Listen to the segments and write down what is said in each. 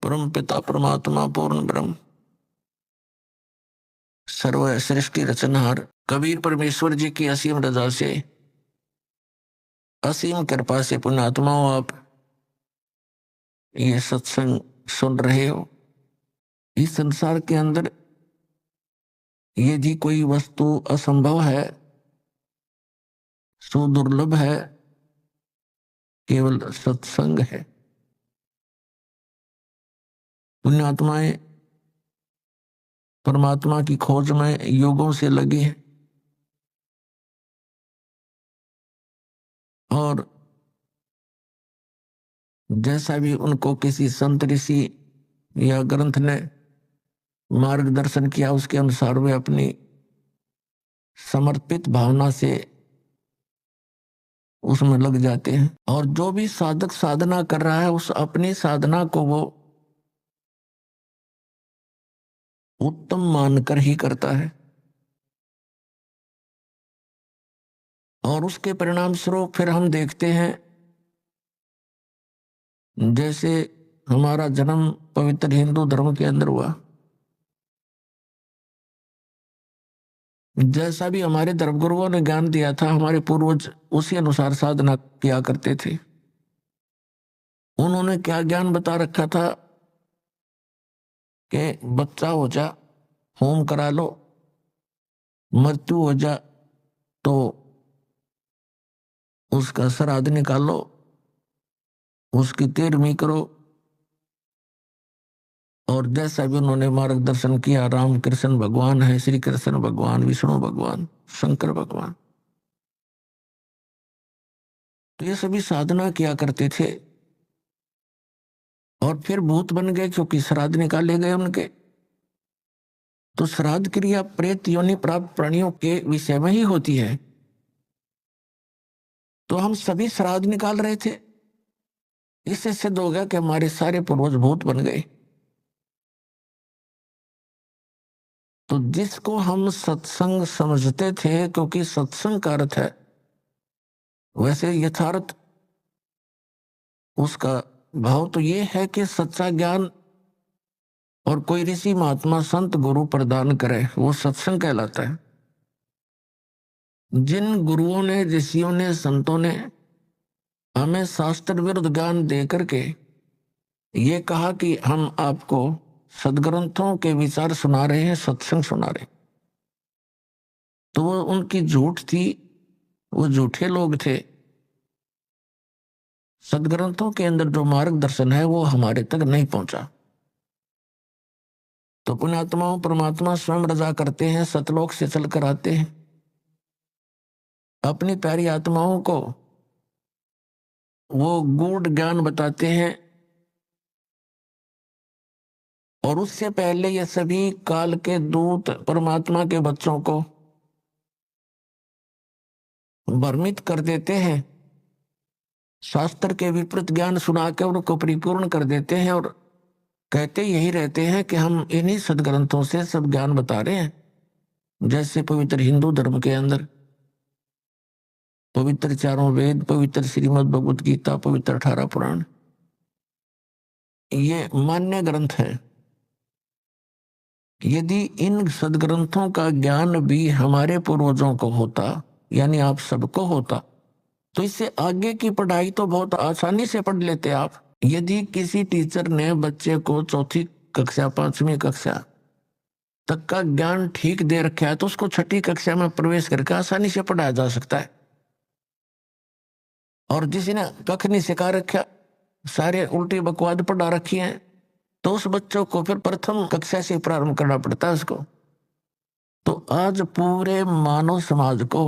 परम पिता परमात्मा पूर्ण ब्रह्म सर्व सृष्टि रचनहार कबीर परमेश्वर जी की असीम रजा से, असीम कृपा से पुण्यात्माओं आप ये सत्संग सुन रहे हो। इस संसार के अंदर यदि कोई वस्तु असंभव है, सुदुर्लभ है, केवल सत्संग है। पुण्यात्माएं परमात्मा की खोज में युगों से लगी हैं और जैसा भी उनको किसी संत ऋषि या ग्रंथ ने मार्गदर्शन किया उसके अनुसार वे अपनी समर्पित भावना से उसमें लग जाते हैं। और जो भी साधक साधना कर रहा है उस अपनी साधना को वो उत्तम मानकर ही करता है और उसके परिणाम स्वरूप फिर हम देखते हैं जैसे हमारा जन्म पवित्र हिंदू धर्म के अंदर हुआ, जैसा भी हमारे धर्मगुरुओं ने ज्ञान दिया था हमारे पूर्वज उसी अनुसार साधना किया करते थे। उन्होंने क्या ज्ञान बता रखा था कि बच्चा हो जा होम करा लो, मृत्यु हो जा तो उसका श्राद्ध निकालो, उसकी तेरहवीं करो। और जैसा भी उन्होंने मार्गदर्शन किया, राम कृष्ण भगवान है, श्री कृष्ण भगवान, विष्णु भगवान, शंकर भगवान, तो ये सभी साधना किया करते थे और फिर भूत बन गए क्योंकि श्राद्ध निकाले गए उनके। तो श्राद्ध क्रिया प्रेत योनि प्राप्त प्राणियों के विषय में ही होती है। तो हम सभी श्राद्ध निकाल रहे थे, इससे सिद्ध हो गया कि हमारे सारे पूर्वज भूत बन गए। तो जिसको हम सत्संग समझते थे, क्योंकि सत्संग का अर्थ है वैसे यथार्थ उसका भाव तो ये है कि सच्चा ज्ञान और कोई ऋषि महात्मा संत गुरु प्रदान करे वो सत्संग कहलाता है। जिन गुरुओं ने, ऋषियों ने, संतों ने हमें शास्त्र विरुद्ध ज्ञान दे करके ये कहा कि हम आपको सदग्रंथों के विचार सुना रहे हैं, सत्संग सुना रहे हैं, तो वो उनकी झूठ थी, वो झूठे लोग थे। सदग्रंथों के अंदर जो मार्गदर्शन है वो हमारे तक नहीं पहुंचा। तो पुण्यात्माओं परमात्मा स्वयं रजा करते हैं, सतलोक से चलकर आते हैं, अपनी प्यारी आत्माओं को वो गूढ़ ज्ञान बताते हैं और उससे पहले ये सभी काल के दूत परमात्मा के बच्चों को भ्रमित कर देते हैं, शास्त्र के विपरीत ज्ञान सुना के उनको परिपूर्ण कर देते हैं और कहते यही रहते हैं कि हम इन्हीं सदग्रंथों से सब ज्ञान बता रहे हैं। जैसे पवित्र हिंदू धर्म के अंदर पवित्र चारों वेद, पवित्र श्रीमद् भगवत गीता, पवित्र 18 पुराण, ये मान्य ग्रंथ है। यदि इन सदग्रंथों का ज्ञान भी हमारे पूर्वजों को होता, यानी आप सबको होता, तो इससे आगे की पढ़ाई तो बहुत आसानी से पढ़ लेते आप। यदि किसी टीचर ने बच्चे को चौथी कक्षा, 5वीं कक्षा तक का ज्ञान ठीक दे रखा है तो उसको 6ठी कक्षा में प्रवेश करके आसानी से पढ़ाया जा सकता है। और जिसने कख नहीं सिखा रखा, सारे उल्टी बकवाद पढ़ा रखी हैं, तो उस बच्चों को फिर प्रथम कक्षा से प्रारंभ करना पड़ता है उसको। तो आज पूरे मानव समाज को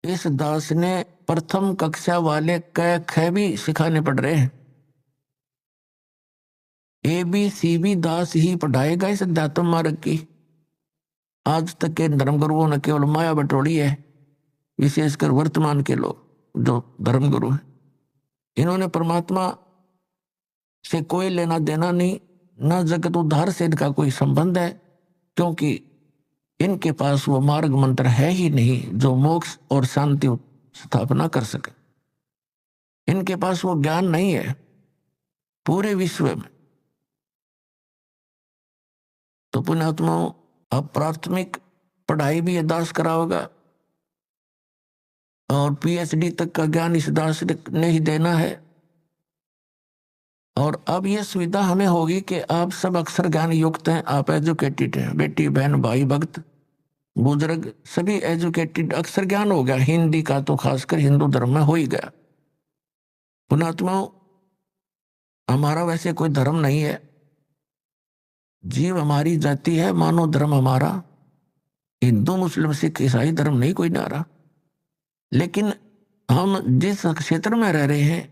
इस दास ने प्रथम कक्षा वाले क ख भी सिखाने पड़ रहे हैं। ABC भी दास ही पढ़ाएगा इस अध्यात्म मार्ग की। आज तक के धर्मगुरुओं ने केवल माया बटोरी है, विशेषकर वर्तमान के लोग जो धर्मगुरु हैं, इन्होंने परमात्मा से कोई लेना देना नहीं, न जगत उद्धार से इनका कोई संबंध है, क्योंकि इनके पास वो मार्ग मंत्र है ही नहीं जो मोक्ष और शांति स्थापना कर सके। इनके पास वो ज्ञान नहीं है। पूरे विश्व में। तो पुण्यात्माओं, अब प्राथमिक पढ़ाई भी ये दास करा होगा और पीएचडी तक का ज्ञान इस दास ने ही देना है। और अब ये सुविधा हमें होगी कि आप सब अक्षर ज्ञान युक्त हैं, आप एजुकेटेड हैं, बेटी बहन भाई भक्त बुजुर्ग सभी एजुकेटेड, अक्षर ज्ञान हो गया। हिंदी का तो खासकर हिंदू धर्म में हो ही गया। पुण्यात्माओं, हमारा वैसे कोई धर्म नहीं है, जीव हमारी जाति है, मानव धर्म हमारा हिंदू मुस्लिम सिख ईसाई धर्म नहीं कोई नारा। लेकिन हम जिस क्षेत्र में रह रहे हैं,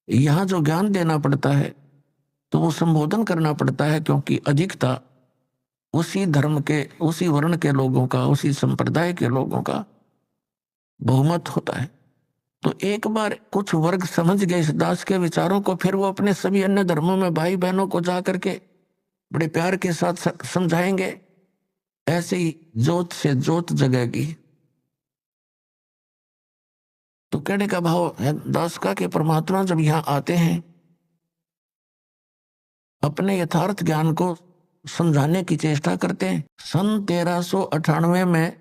यहाँ जो ज्ञान देना पड़ता है तो वो संबोधन करना पड़ता है, क्योंकि अधिकता उसी धर्म के, उसी वर्ण के लोगों का, उसी संप्रदाय के लोगों का बहुमत होता है। तो एक बार कुछ वर्ग समझ गए इस दास के विचारों को, फिर वो अपने सभी अन्य धर्मों में भाई बहनों को जा करके बड़े प्यार के साथ समझाएंगे। ऐसे ही जोत से जोत जगेगी। तो कहने का भाव है दास का कि परमात्मा जब यहाँ आते हैं, अपने यथार्थ ज्ञान को समझाने की चेष्टा करते हैं। सन 1398 में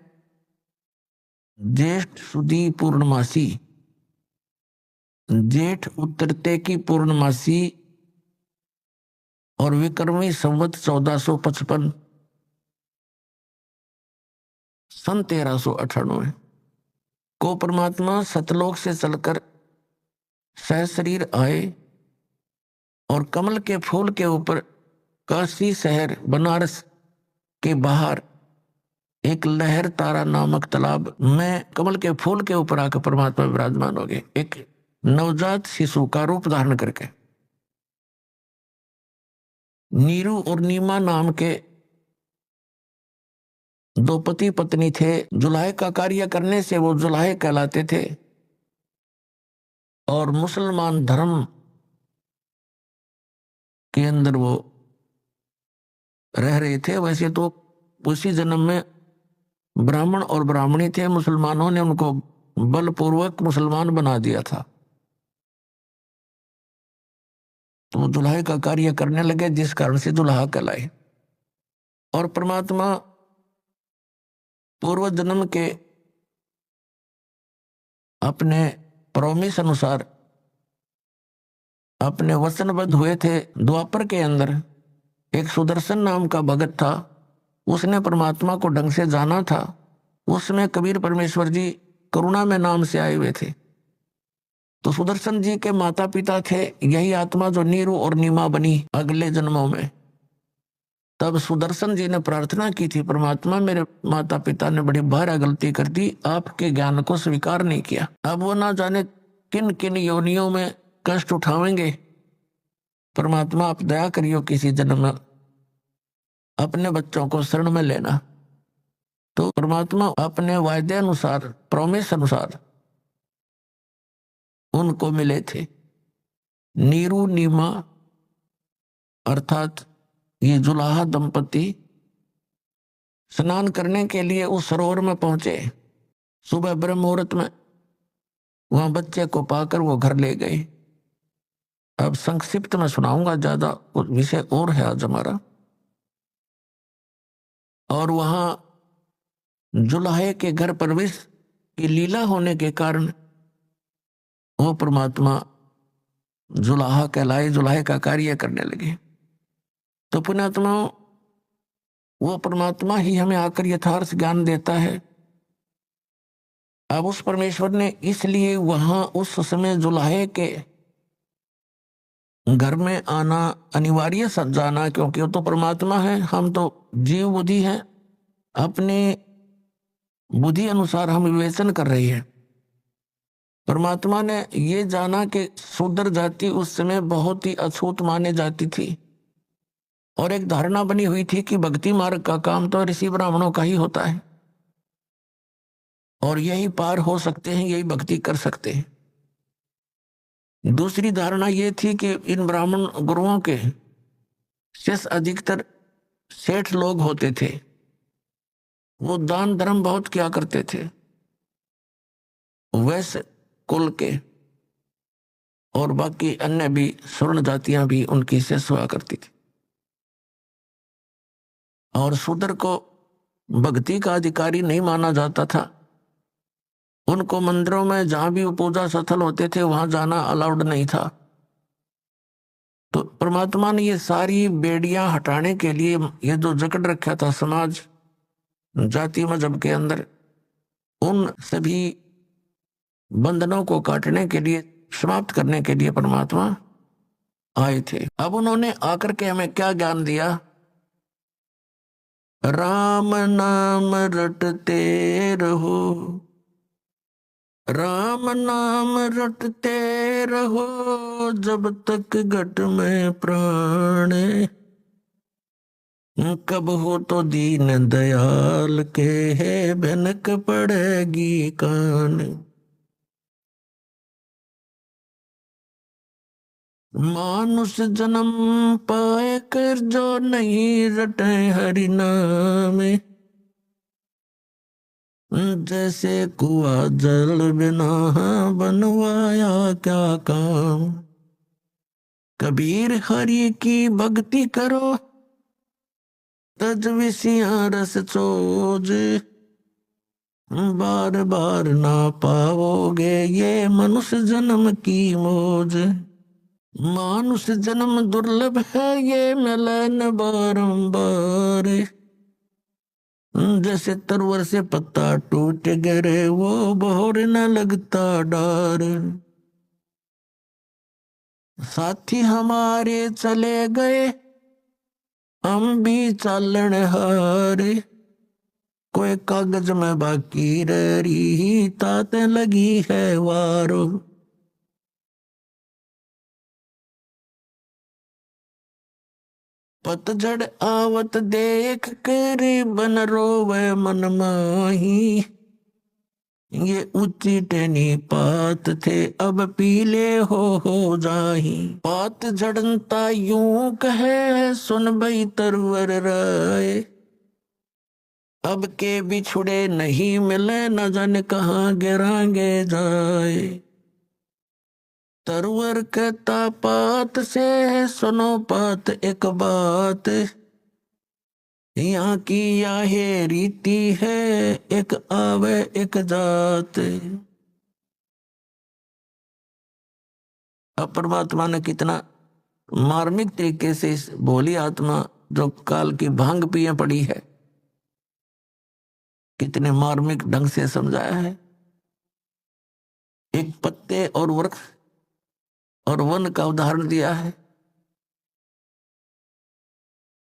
ज्येष्ठ सुदी पूर्णमासी, जेठ उतरते की पूर्णमासी और विक्रमी संवत 1455, सन 1398 को परमात्मा सतलोक से चलकर सहशरीर आए और कमल के फूल के ऊपर काशी शहर बनारस के बाहर एक लहर तारा नामक तालाब में कमल के फूल के ऊपर आकर परमात्मा विराजमान हो गए, एक नवजात शिशु का रूप धारण करके। नीरू और नीमा नाम के दो पति पत्नी थे। जुलाहे का कार्य करने से वो जुलाहे कहलाते थे और मुसलमान धर्म के अंदर वो रह रहे थे। वैसे तो उसी जन्म में ब्राह्मण और ब्राह्मणी थे, मुसलमानों ने उनको बलपूर्वक मुसलमान बना दिया था। तो वो दुल्हे का कार्य करने लगे, जिस कारण से दुल्हा कहलाए। और परमात्मा पूर्व जन्म के अपने प्रॉमिस अनुसार अपने वचनबद्ध हुए थे। द्वापर के अंदर एक सुदर्शन नाम का भगत था, उसने परमात्मा को ढंग से जाना था। उसमें कबीर परमेश्वर जी करुणा में नाम से आए हुए थे। तो सुदर्शन जी के माता पिता थे यही आत्मा जो नीरू और नीमा बनी अगले जन्मों में। तब सुदर्शन जी ने प्रार्थना की थी, परमात्मा मेरे माता पिता ने बड़ी भारी गलती कर दी, आपके ज्ञान को स्वीकार नहीं किया। अब वो ना जाने किन किन योनियों में कष्ट उठावेंगे। परमात्मा आप दया करियो, किसी जन्म में अपने बच्चों को शरण में लेना। तो परमात्मा अपने वायदे अनुसार, प्रॉमिस अनुसार उनको मिले थे। नीरू नीमा अर्थात ये जुलाहा दंपति स्नान करने के लिए उस सरोवर में पहुंचे। सुबह ब्रह्म मुहूर्त में वहां बच्चे को पाकर वो घर ले गए। अब संक्षिप्त में सुनाऊंगा, ज्यादा विषय और है आज हमारा। और वहां जुलाहे के घर प्रवेश की लीला होने के कारण वो परमात्मा जुलाहा कहलाए, जुलाहे का कार्य करने लगे। तो पुण्यात्मा, वो परमात्मा ही हमें आकर यथार्थ ज्ञान देता है। अब उस परमेश्वर ने इसलिए वहां उस समय जुलाहे के घर में आना अनिवार्य जाना, क्योंकि वो तो परमात्मा है, हम तो जीव बुद्धि हैं। अपने बुद्धि अनुसार हम विवेचन कर रहे हैं। परमात्मा ने ये जाना कि शूद्र जाति उस समय बहुत ही अछूत माने जाती थी और एक धारणा बनी हुई थी कि भक्ति मार्ग का काम तो ऋषि ब्राह्मणों का ही होता है और यही पार हो सकते हैं, यही भक्ति कर सकते हैं। दूसरी धारणा ये थी कि इन ब्राह्मण गुरुओं के शिष्य अधिकतर सेठ लोग होते थे, वो दान धर्म बहुत किया करते थे, वैश्य कुल के। और बाकी अन्य भी स्वर्ण जातियां भी उनकी सेवा करती थी। और शूद्र को भक्ति का अधिकारी नहीं माना जाता था। उनको मंदिरों में जहां भी वो पूजा स्थल होते थे वहां जाना अलाउड नहीं था। तो परमात्मा ने ये सारी बेड़ियां हटाने के लिए, ये जो जकड़ रखा था समाज जाति मजहब के अंदर, उन सभी बंधनों को काटने के लिए, समाप्त करने के लिए परमात्मा आए थे। अब उन्होंने आकर के हमें क्या ज्ञान दिया? राम नाम रटते रहो, राम नाम रटते रहो, जब तक घट में प्राण, कब हो तो दीन दयाल के है भनक पड़ेगी कान। मानुष जन्म पाए कर जो नहीं रटे हरि नाम, जैसे कुआ जल बिना बनवाया क्या काम। कबीर हरि की भक्ति करो, तज विषिया रस चोज, बार बार ना पाओगे ये मनुष्य जन्म की मौज। मानुष जन्म दुर्लभ है ये मिले न बारंबार, जैसे तरवर से पत्ता टूट गिरे वो बहोर न लगता डार। साथी हमारे चले गए हम भी चालन हारे, कोई कागज में बाकी रही ताते लगी है वारो। पतझड़ आवत देख कर बन रोवे मन माही, ये ऊंची टेनी पात थे अब पीले हो जाही। पात झड़नता यूं कहे सुन भई तरवर राय, अब के बिछुड़े नहीं मिले न जाने कहाँ गिरांगे जाए। तरवर कहता पात से सुनो पात एक बात, यहाँ की यह रीति है एक आवे एक जात। अब परमात्मा ने कितना मार्मिक तरीके से इस भोली आत्मा जो काल की भांग पिए पड़ी है, कितने मार्मिक ढंग से समझाया है। एक पत्ते और वृक्ष और वन का उदाहरण दिया है।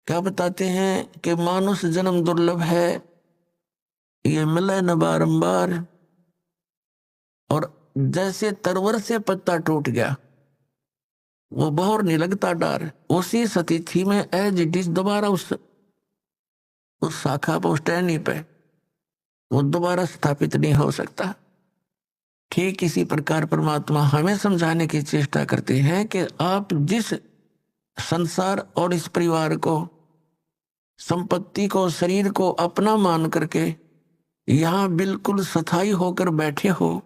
क्या बताते हैं कि मानुष जन्म दुर्लभ है, ये मिले न बारंबार, और जैसे तरवर से पत्ता टूट गया वो बहोर नहीं लगता डार, उसी स्थिति में एज इट इज दोबारा उस शाखा पर, उस टहनी पे वो दोबारा स्थापित नहीं हो सकता। ठीक इसी प्रकार परमात्मा हमें समझाने की चेष्टा करते हैं कि आप जिस संसार और इस परिवार को, संपत्ति को, शरीर को अपना मान करके यहां बिल्कुल स्थायी होकर बैठे हो,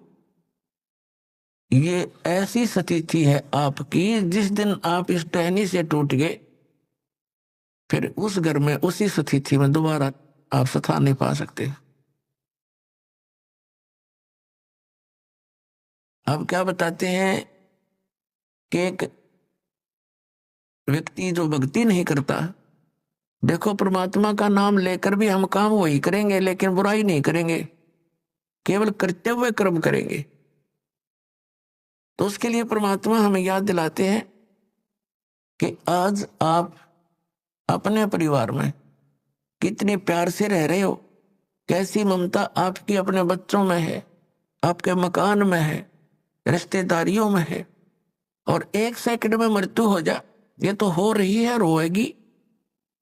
ये ऐसी स्थिति है आपकी जिस दिन आप इस टहनी से टूट गए फिर उस घर में उसी स्थिति में दोबारा आप स्थान नहीं पा सकते। अब क्या बताते हैं कि एक व्यक्ति जो भक्ति नहीं करता, देखो परमात्मा का नाम लेकर भी हम काम वही करेंगे लेकिन बुराई नहीं करेंगे, केवल करते हुए कर्म करेंगे। तो उसके लिए परमात्मा हमें याद दिलाते हैं कि आज आप अपने परिवार में कितने प्यार से रह रहे हो, कैसी ममता आपकी अपने बच्चों में है, आपके मकान में है, रिश्तेदारियों में है, और एक सेकंड में मृत्यु हो जा, ये तो हो रही है, रोएगी।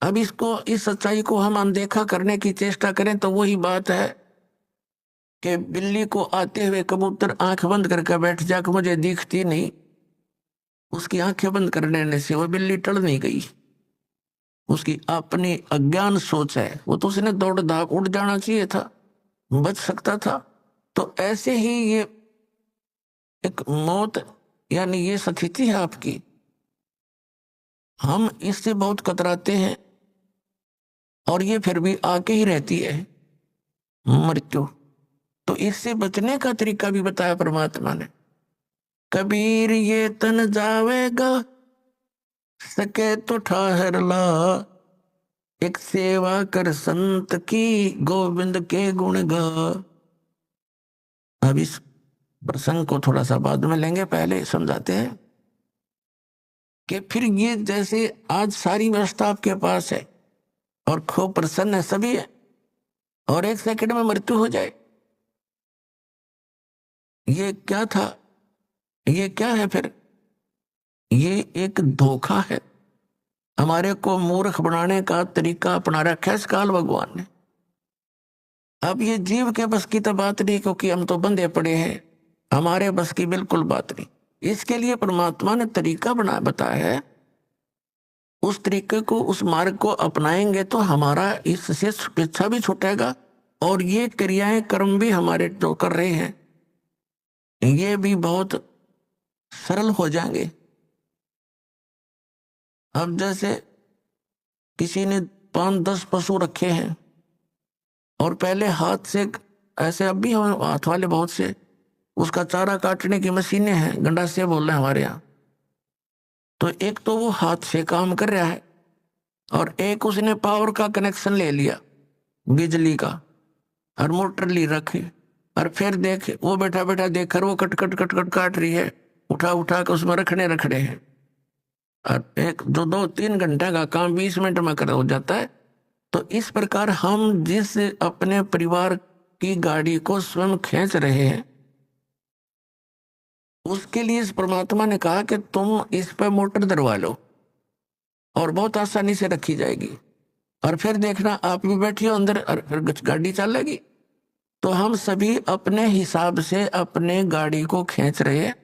अब इसको, इस सच्चाई को हम अनदेखा करने की चेष्टा करें तो वही बात है कि बिल्ली को आते हुए कबूतर आंख बंद करके बैठ जा कि मुझे दिखती नहीं, उसकी आंखें बंद कर देने से वो बिल्ली टल नहीं गई, उसकी अपनी अज्ञान सोच है, वो तो उसने दौड़ धाक उड़ जाना चाहिए था, बच सकता था। तो ऐसे ही ये एक मौत यानी ये स्थिति है आपकी। हम इससे बहुत कतराते हैं और ये फिर भी आके ही रहती है मृत्यु। तो इससे बचने का तरीका भी बताया परमात्मा ने। कबीर ये तन जावेगा, सके तो ठहर ला, एक सेवा कर संत की, गोविंद के गुण गा। अब इस प्रसंग को थोड़ा सा बाद में लेंगे, पहले समझाते हैं कि फिर ये जैसे आज सारी व्यवस्था आपके पास है और खूब प्रसन्न है, सभी है, और एक सेकंड में मृत्यु हो जाए, ये क्या था? ये क्या है फिर? ये एक धोखा है। हमारे को मूर्ख बनाने का तरीका अपना रखा है इस काल भगवान ने। अब ये जीव के बस की तो बात नहीं, क्योंकि हम तो बंधे पड़े हैं, हमारे बस की बिल्कुल बात नहीं। इसके लिए परमात्मा ने तरीका बना बताया है। उस तरीके को, उस मार्ग को अपनाएंगे तो हमारा इससे पीछा भी छूटेगा और ये क्रियाएं कर्म भी हमारे जो कर रहे हैं ये भी बहुत सरल हो जाएंगे। अब जैसे किसी ने 5-10 पशु रखे हैं और पहले हाथ से, ऐसे अब भी हम हाथ वाले बहुत से, उसका चारा काटने की मशीनें हैं, गंडासे बोल रहे हैं हमारे यहाँ। तो एक तो वो हाथ से काम कर रहा है और एक उसने पावर का कनेक्शन ले लिया, बिजली का, और मोटर ली रखी, और फिर देख वो बैठा बैठा देख कर वो कट कट कट कट काट रही है, उठा उठा के उसमें रखने हैं। और एक जो 2-3 घंटे का काम 20 मिनट में कर हो जाता है। तो इस प्रकार हम जिस अपने परिवार की गाड़ी को स्वयं खींच रहे हैं, उसके लिए इस परमात्मा ने कहा कि तुम इस पर मोटर दरवा लो और बहुत आसानी से रखी जाएगी, और फिर देखना आप भी बैठी हो अंदर और फिर गाड़ी चलेगी। तो हम सभी अपने हिसाब से अपने गाड़ी को खींच रहे हैं।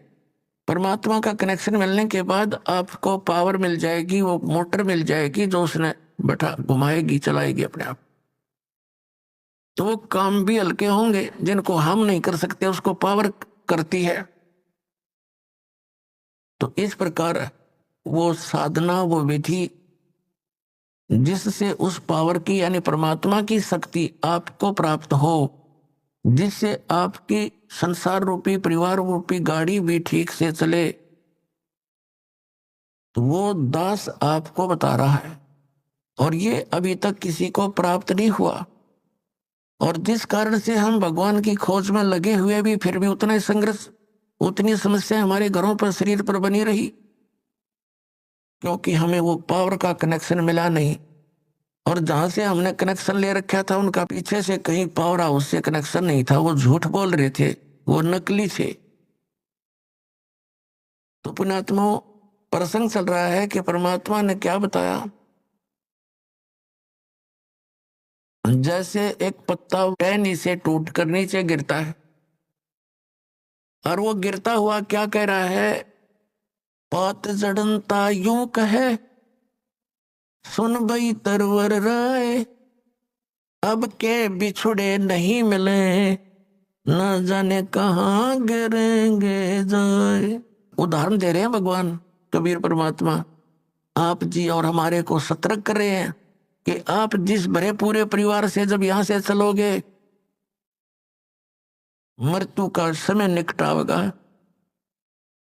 परमात्मा का कनेक्शन मिलने के बाद आपको पावर मिल जाएगी, वो मोटर मिल जाएगी जो उसने बैठा घुमाएगी, चलाएगी अपने आप। तो वो काम भी हल्के होंगे, जिनको हम नहीं कर सकते उसको पावर करती है। तो इस प्रकार वो साधना, वो विधि जिससे उस पावर की यानी परमात्मा की शक्ति आपको प्राप्त हो, जिससे आपकी संसार रूपी परिवार रूपी गाड़ी भी ठीक से चले, तो वो दास आपको बता रहा है। और ये अभी तक किसी को प्राप्त नहीं हुआ, और जिस कारण से हम भगवान की खोज में लगे हुए भी फिर भी उतना ही संघर्ष, उतनी समस्या हमारे घरों पर, शरीर पर बनी रही, क्योंकि हमें वो पावर का कनेक्शन मिला नहीं। और जहां से हमने कनेक्शन ले रखा था उनका पीछे से कहीं पावर हाउस से कनेक्शन नहीं था, वो झूठ बोल रहे थे, वो नकली थे। तो पुण्यात्मा प्रसंग चल रहा है कि परमात्मा ने क्या बताया, जैसे एक पत्ता टहनी से टूट कर नीचे गिरता है, और वो गिरता हुआ क्या कह रहा है, पात जड़नता यूं कहे, सुन भई तरवर राय, अब के बिछुड़े नहीं मिले, न जाने कहाँ गिरेंगे जाए। उदाहरण दे रहे हैं भगवान कबीर परमात्मा आप जी, और हमारे को सतर्क कर रहे हैं कि आप जिस भरे पूरे परिवार से जब यहां से चलोगे, मृत्यु का समय निकट आवेगा।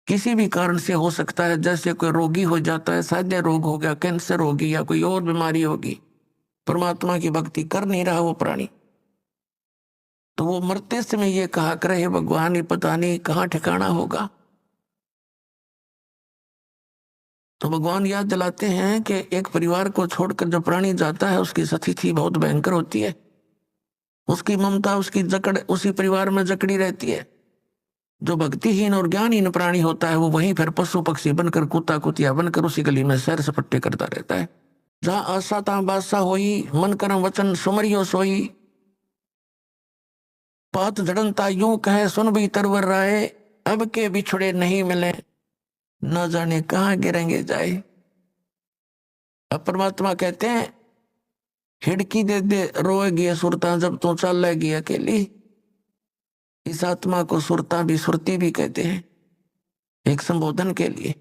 किसी भी कारण से हो सकता है, जैसे कोई रोगी हो जाता है, साध्य रोग हो गया, कैंसर होगी या कोई और बीमारी होगी, परमात्मा की भक्ति कर नहीं रहा वो प्राणी, तो वो मरते समय ये कहा करे, हे भगवान ये पता नहीं कहाँ ठिकाना होगा। तो भगवान याद दिलाते हैं कि एक परिवार को छोड़कर जो प्राणी जाता है उसकी स्थिति बहुत भयंकर होती है, उसकी ममता, उसकी जकड़ उसी परिवार में जकड़ी रहती है। जो भक्तिहीन और ज्ञानहीन प्राणी होता है वो वहीं फिर पशु पक्षी बनकर, कुत्ता कुतिया बनकर उसी गली में सैर सपट्टे करता रहता है। जहां आशा तहां बादशाह होई, मन करम वचन सुमरियो सोई, पात जड़नता यूं कहे, सुन भी तरवर राय, अब के बिछुड़े नहीं मिले, न जाने कहाँ गिरेंगे जाए। अब परमात्मा कहते हैं, हिड़की दे दे रोएगी सुरता, जब तू चल लेगी अकेली। इस आत्मा को सुरता भी, सुरती भी कहते हैं। एक संबोधन के लिए।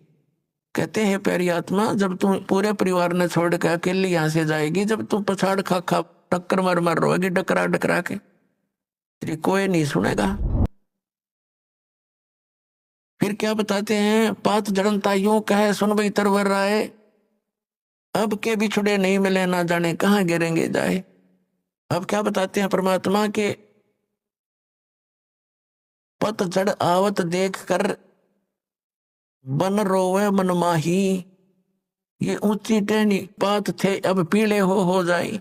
कहते हैं प्यारी आत्मा, जब तुम पूरे परिवार ने छोड़ के अकेले यहाँ से जाएगी, जब तुम पछाड़ खा खा टक्कर मार मार रोएगी डकरा डकरा के, तेरी कोई नहीं सुनेगा। फिर क्या बताते हैं, पात जड़नता यूं कहे सुन भाई तरवर राय, अब के बिछुड़े नहीं मिले ना जाने कहाँ गिरेंगे जाए। अब क्या बताते हैं परमात्मा के, पतझड़ आवत देख कर बन रोवे मन माही, ये ऊंची टहनी पात थे अब पीले हो जाए।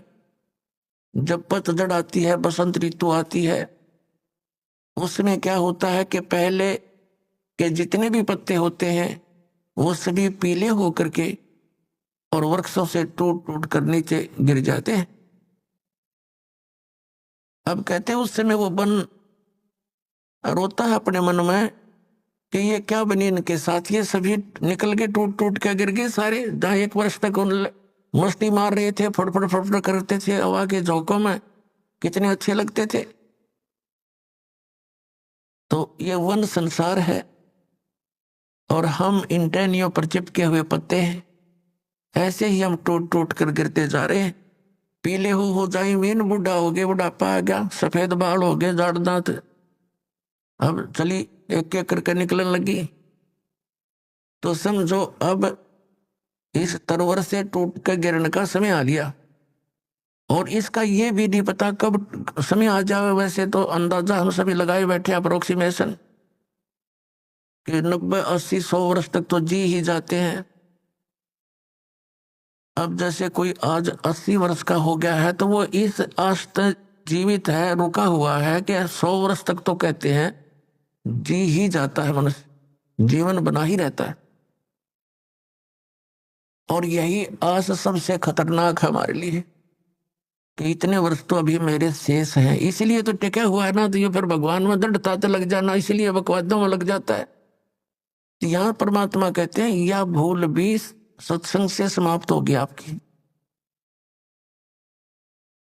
जब पतझड़ आती है, बसंत ऋतु आती है, उसमें क्या होता है कि पहले के जितने भी पत्ते होते हैं वो सभी पीले होकर के और वृक्षों से टूट टूट कर नीचे गिर जाते हैं। अब कहते हैं उस समय वो वन रोता है अपने मन में कि ये क्या बनी इनके साथ, ये सभी निकल के टूट टूट के गिर गए सारे। जहाँ 1 वर्ष तक उन मस्ती मार रहे थे, फटफट फटफट करते थे हवा के झोंकों में, कितने अच्छे लगते थे। तो ये वन संसार है और हम इन टहनियों पर चिपके हुए पत्ते हैं। ऐसे ही हम टूट टूट कर गिरते जा रहे हैं। पीले हो जाए मीन, बूढ़ा हो गए बुढ़ापा आ गया, सफेद बाल हो गए जाड़ दांत, अब चली एक एक करके निकलने लगी। तो समझो अब इस तरवर से टूट कर गिरने का समय आ लिया और इसका ये भी नहीं पता कब समय आ जाए। वैसे तो अंदाजा हम सभी लगाए बैठे, अप्रोक्सीमेशन कि 90 80 100 वर्ष तक तो जी ही जाते हैं। अब जैसे कोई आज 80 वर्ष का हो गया है तो वो इस आश तक जीवित है, रुका हुआ है कि 100 वर्ष तक तो कहते हैं जी ही जाता है, मनुष्य जीवन बना ही रहता है। और यही आस सबसे खतरनाक है हमारे लिए कि इतने वर्ष तो अभी मेरे शेष हैं, इसलिए तो टिका हुआ है ना। तो ये फिर भगवान में दृढ़ता तो लग जाना, इसलिए बकवादों में लग जाता है। तो यहाँ परमात्मा कहते हैं यह भूल भी सत्संग से समाप्त होगी आपकी।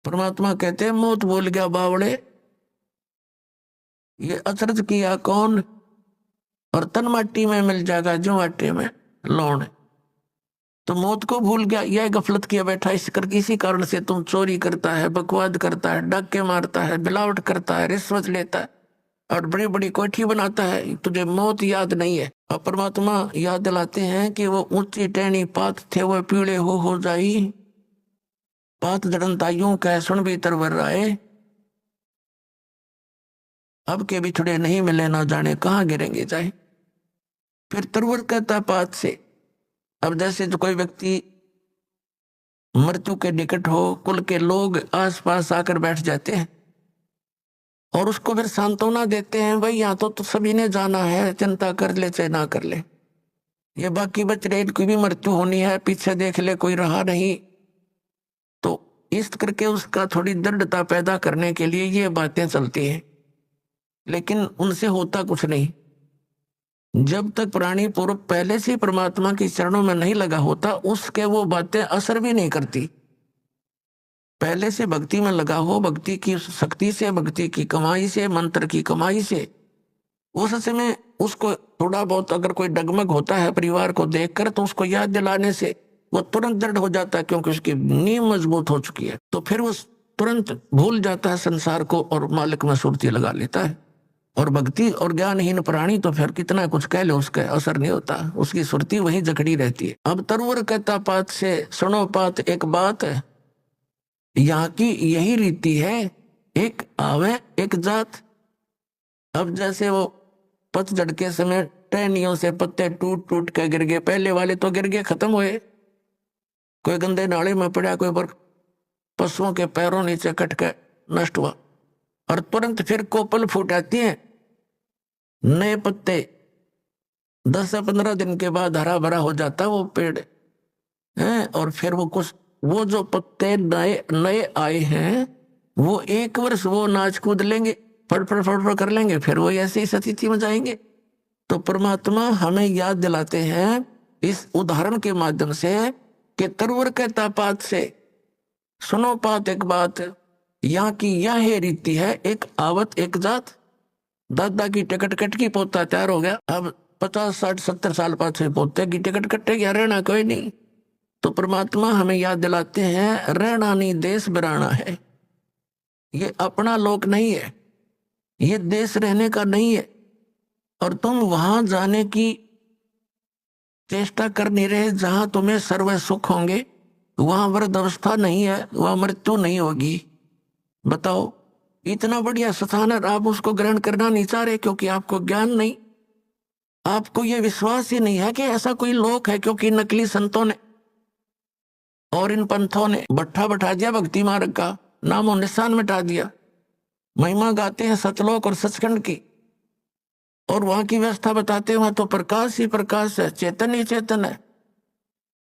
परमात्मा कहते हैं मौत भूल गया बावड़े, ये अचरज किया कौन, और तन माटी में मिल जाएगा जो आटे में लौण। तो मौत को भूल गया, यह गफलत किया बैठा इसी कारण से तुम चोरी करता है, बकवाद करता है, डाके मारता है, मिलावट करता है, रिश्वत लेता है और बड़ी बड़ी कोठी बनाता है, तुझे मौत याद नहीं है। और परमात्मा याद दिलाते हैं कि वो ऊंची टहनी पात थे वो पीले हो जाई, पात जड़नता यूं कह सुन भी तरवर आए, अब के बिछड़े नहीं मिले ना जाने कहाँ गिरेंगे जाए। फिर तरवर कहता पात से, अब जैसे जो कोई व्यक्ति मृत्यु के निकट हो, कुल के लोग आसपास आकर बैठ जाते हैं और उसको फिर सांत्वना देते हैं, भाई यहाँ तो सभी ने जाना है, चिंता कर ले चाहे ना कर ले, ये बाकी बच रहे इनकी भी मृत्यु होनी है, पीछे देख ले कोई रहा नहीं। तो इस करके उसका थोड़ी दृढ़ता पैदा करने के लिए ये बातें चलती हैं, लेकिन उनसे होता कुछ नहीं। जब तक प्राणी पूर्व पहले से परमात्मा के चरणों में नहीं लगा होता, उसके वो बातें असर भी नहीं करती। पहले से भक्ति में लगा हो, भक्ति की शक्ति से, भक्ति की कमाई से, मंत्र की कमाई से, उस समय उसको थोड़ा बहुत अगर कोई डगमग होता है परिवार को देखकर, तो उसको याद दिलाने से वो तुरंत दृढ़ हो जाता है, क्योंकि उसकी नींव मजबूत हो चुकी है। तो फिर वो तुरंत भूल जाता है संसार को और मालिक में सुरती लगा लेता है। और भक्ति और ज्ञानहीन प्राणी तो फिर कितना कुछ कह ले, उसका असर नहीं होता, उसकी सुरती वहीं जकड़ी रहती है। अब तरवर कहता पात से, सुनो पात एक बात, यहाँ की यही रीति है, एक आवे एक जात। अब जैसे वो पतझड़ के समय टहनियों से पत्ते टूट टूट के गिर गए, पहले वाले तो गिर गए, खत्म हुए, कोई गंदे नाले में पड़ा, कोई पर पशुओं के पैरों नीचे कट के नष्ट हुआ, और तुरंत फिर कोपल फूट आती है, नए पत्ते 10 से 15 दिन के बाद हरा भरा हो जाता है वो पेड़ है। और फिर वो कुछ वो जो पत्ते नए नए आए हैं वो 1 वर्ष वो नाच कूद लेंगे, फटफट फटफट कर लेंगे, फिर वो ऐसे ही स्थिति में जाएंगे। तो परमात्मा हमें याद दिलाते हैं इस उदाहरण के माध्यम से कि तरवर कहता पात से, सुनो पात एक बात, यहाँ की यह रीति है, एक आवत एक जात। दादा की टिकट कट की पोता तैयार हो गया, अब 50 60 70 साल पाछे पोते की टिकट कटेगी, रहना कोई नहीं। तो परमात्मा हमें याद दिलाते हैं रहना नहीं देश बिराना है, ये अपना लोक नहीं है, ये देश रहने का नहीं है। और तुम वहां जाने की चेष्टा कर नहीं रहे जहां तुम्हें सर्व सुख होंगे, वहां वृद्ध अवस्था नहीं है, वहां मृत्यु नहीं होगी। बताओ, इतना बढ़िया स्थान है, आप उसको ग्रहण करना नहीं चाह रहे क्योंकि आपको ज्ञान नहीं, आपको यह विश्वास ही नहीं है कि ऐसा कोई लोक है। क्योंकि नकली संतों ने और इन पंथों ने भट्ठा बैठा दिया भक्ति मार्ग का, नामो निशान मिटा दिया। महिमा गाते हैं सतलोक और सचखंड की, और वहां की व्यवस्था बताते हैं वहां तो प्रकाश ही प्रकाश है, चेतन ही चेतन है।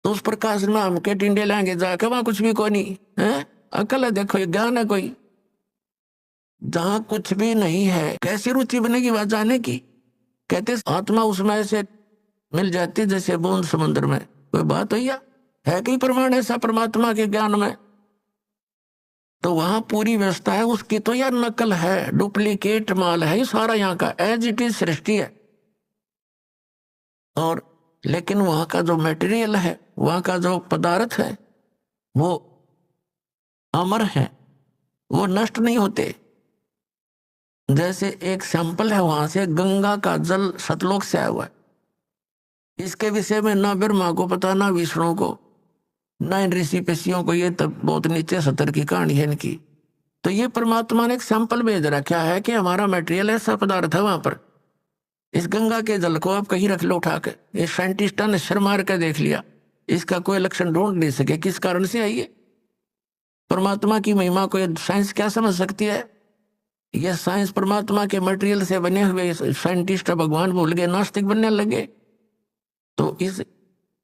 तो उस प्रकाश में हम के टिंडे लाएंगे जाके, वहां कुछ भी कोई नहीं है। अकल है, देखो ये ज्ञान है कोई। जहां कुछ भी नहीं है कैसी रुचि बनेगी वहां जाने की। कहते आत्मा उसमें से मिल जाती जैसे बूंद समुद्र में। कोई बात है कई प्रमाण ऐसा परमात्मा के ज्ञान में। तो वहां पूरी व्यवस्था है, उसकी तो यार नकल है, डुप्लीकेट माल है ये सारा यहाँ का, एज इट इज सृष्टि है। और लेकिन वहां का जो मटेरियल है, वहां का जो पदार्थ है, वो अमर है, वो नष्ट नहीं होते। जैसे एक सैंपल है वहां से, गंगा का जल सतलोक से आया हुआ है। इसके विषय में ना ब्रह्मा को पता, ना विष्णु को, ना इन ऋषि पेशियों को, ये तब बहुत नीचे सतर की कहानी है इनकी। तो ये परमात्मा ने एक सैंपल भेज रखा है कि हमारा मटेरियल ऐसा पदार्थ है वहां पर। इस गंगा के जल को आप कहीं रख लो उठा के, इस साइंटिस्टा ने शर्म मार कर देख लिया, इसका कोई लक्षण ढूंढ नहीं सके किस कारण से आई है। परमात्मा की महिमा को साइंस क्या समझ सकती है? यह साइंस परमात्मा के मटेरियल से बने हुए साइंटिस्ट भगवान भूल गए, नास्तिक बनने लगे। तो इस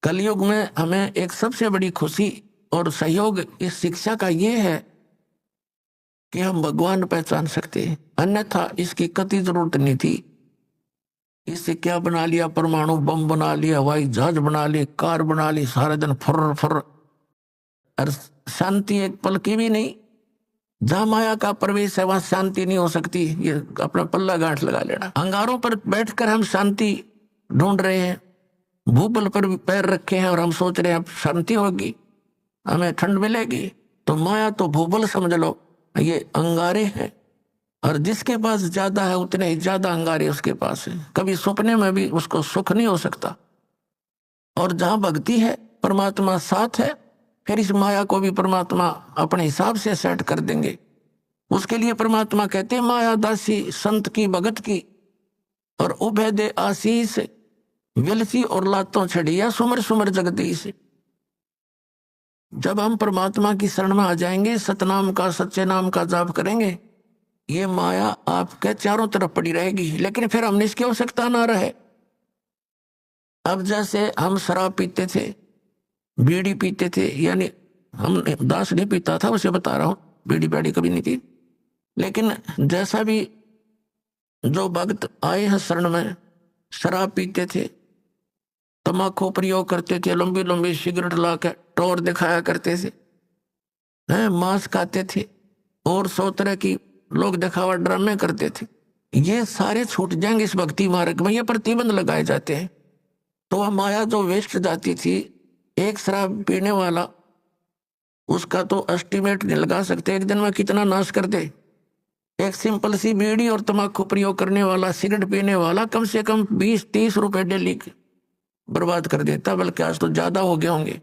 कलयुग में हमें एक सबसे बड़ी खुशी और सहयोग इस शिक्षा का ये है कि हम भगवान पहचान सकते हैं, अन्यथा इसकी कतई जरूरत नहीं थी। इससे क्या बना लिया, परमाणु बम बना लिया, हवाई जहाज बना लिए, कार बना ली, सारे दिन फुर फुर, और शांति एक पल की भी नहीं। जहां माया का प्रवेश है वहां शांति नहीं हो सकती, ये अपना पल्ला गांठ लगा लेना। अंगारों पर बैठकर हम शांति ढूंढ रहे हैं, भूतल पर भी पैर रखे हैं और हम सोच रहे हैं अब शांति होगी, हमें ठंड मिलेगी। तो माया तो भूगोल समझ लो, ये अंगारे हैं, और जिसके पास ज्यादा है उतने ही ज्यादा अंगारे उसके पास है। कभी सपने में भी उसको सुख नहीं हो सकता। और जहां भक्ति है, परमात्मा साथ है, फिर इस माया को भी परमात्मा अपने हिसाब से सेट कर देंगे। उसके लिए परमात्मा कहते हैं माया दासी संत की भगत की, और उभय दे आशीष विलसी और लातों छड़िया सुमर सुमर जगदीश। जब हम परमात्मा की शरण में आ जाएंगे, सतनाम का सच्चे नाम का जाप करेंगे, ये माया आपके चारों तरफ पड़ी रहेगी, लेकिन फिर हमने इसकी आवश्यकता ना रहे। अब जैसे हम शराब पीते थे, बीड़ी पीते थे, यानी हम दास नहीं पीता था, उसे बता रहा हूं, बीड़ी बैड़ी कभी नहीं पी। लेकिन जैसा भी जो भक्त आए हैं शरण में, शराब पीते थे, तम्बाकू प्रयोग करते थे, लंबी लंबी सिगरेट ला के टोर दिखाया करते थे, मांस खाते थे, और 100 तरह की लोग दिखावा ड्रामे करते थे। ये सारे छूट जाएंगे इस भक्ति मार्ग में, ये प्रतिबंध लगाए जाते हैं। तो वह माया जो वेस्ट जाती थी, एक शराब पीने वाला, उसका तो एस्टिमेट नहीं लगा सकते एक दिन में कितना नाश कर दे। एक सिंपल सी बीड़ी और तम्बाकू प्रयोग करने वाला, सिगरेट पीने वाला कम से कम 20-30 रुपए डेली बर्बाद कर देता, बल्कि आज तो ज्यादा हो गए होंगे।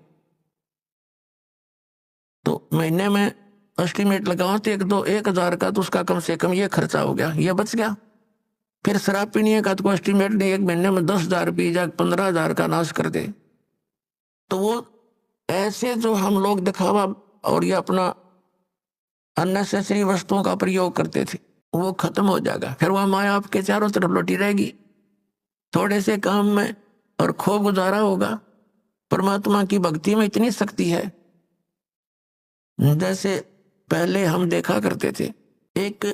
तो महीने में एस्टिमेट लगाओ तो 1,000 का, तो उसका कम से कम ये खर्चा हो गया, ये बच गया। फिर शराब पीने का तो एस्टिमेट नहीं, एक महीने में 10,000 पी जा, 15,000 का नाश कर दे। तो वो ऐसे जो हम लोग दिखावा और ये अपना अननेसेसरी वस्तुओं का प्रयोग करते थे, वो खत्म हो जाएगा। फिर वह माया आपके चारों तरफ लौटी रहेगी, थोड़े से काम में और खूब गुजारा होगा। परमात्मा की भक्ति में इतनी शक्ति है। जैसे पहले हम देखा करते थे, एक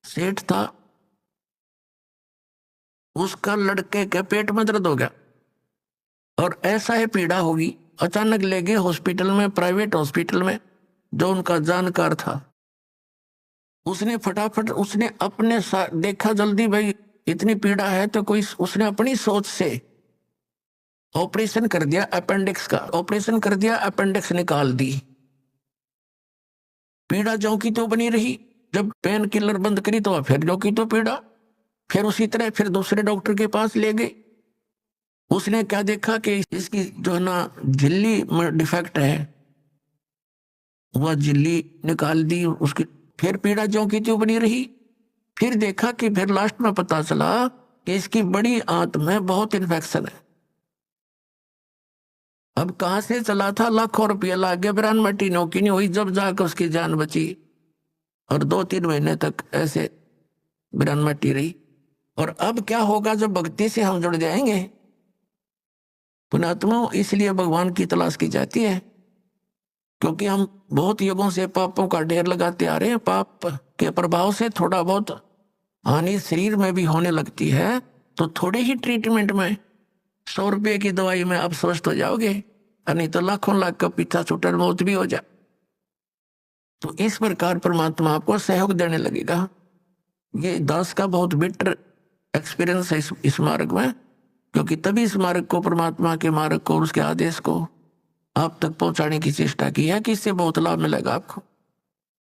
सेठ था, उसका लड़के के पेट में दर्द हो गया, और ऐसा ही पीड़ा होगी, अचानक ले गए हॉस्पिटल में, प्राइवेट हॉस्पिटल में, जो उनका जानकार था। उसने फटाफट उसने अपने देखा जल्दी, भाई इतनी पीड़ा है तो कोई उसने अपनी सोच से ऑपरेशन कर दिया अपेंडिक्स का, ऑपरेशन कर दिया, अपेंडिक्स निकाल दी, पीड़ा जो की तो बनी रही। जब पेन किलर बंद करी तो फिर जो की तो पीड़ा, फिर उसी तरह फिर दूसरे डॉक्टर के पास ले गए। उसने क्या देखा कि इसकी जो है ना झिल्ली में डिफेक्ट है, वह झिल्ली निकाल दी उसकी, फिर पीड़ा जो की त्यों बनी रही। फिर देखा कि फिर लास्ट में पता चला कि इसकी बड़ी आंत में बहुत इन्फेक्शन है। अब कहां से चला था, लाखों रुपया लाग गया, बिरानमटी नौकी नहीं हुई, जब जाकर उसकी जान बची। और 2-3 महीने तक ऐसे बिरानमटी रही। और अब क्या होगा जब भक्ति से हम जुड़ जाएंगे। पुण्यात्मा, इसलिए भगवान की तलाश की जाती है, क्योंकि हम बहुत युगों से पापों का ढेर लगाते आ रहे हैं। पाप के प्रभाव से थोड़ा बहुत हानि शरीर में भी होने लगती है, तो थोड़े ही ट्रीटमेंट में 100 रुपये की दवाई में आप स्वस्थ हो जाओगे, और नहीं तो लाखों लाख का पीछा छूटर मौत भी हो जाए। तो इस प्रकार परमात्मा आपको सहयोग देने लगेगा। ये दास का बहुत बिटर एक्सपीरियंस है इस मार्ग में, क्योंकि तभी इस मार्ग को, परमात्मा के मार्ग को और उसके आदेश को आप तक पहुंचाने की चेष्टा की है कि इससे बहुत लाभ मिलेगा आपको।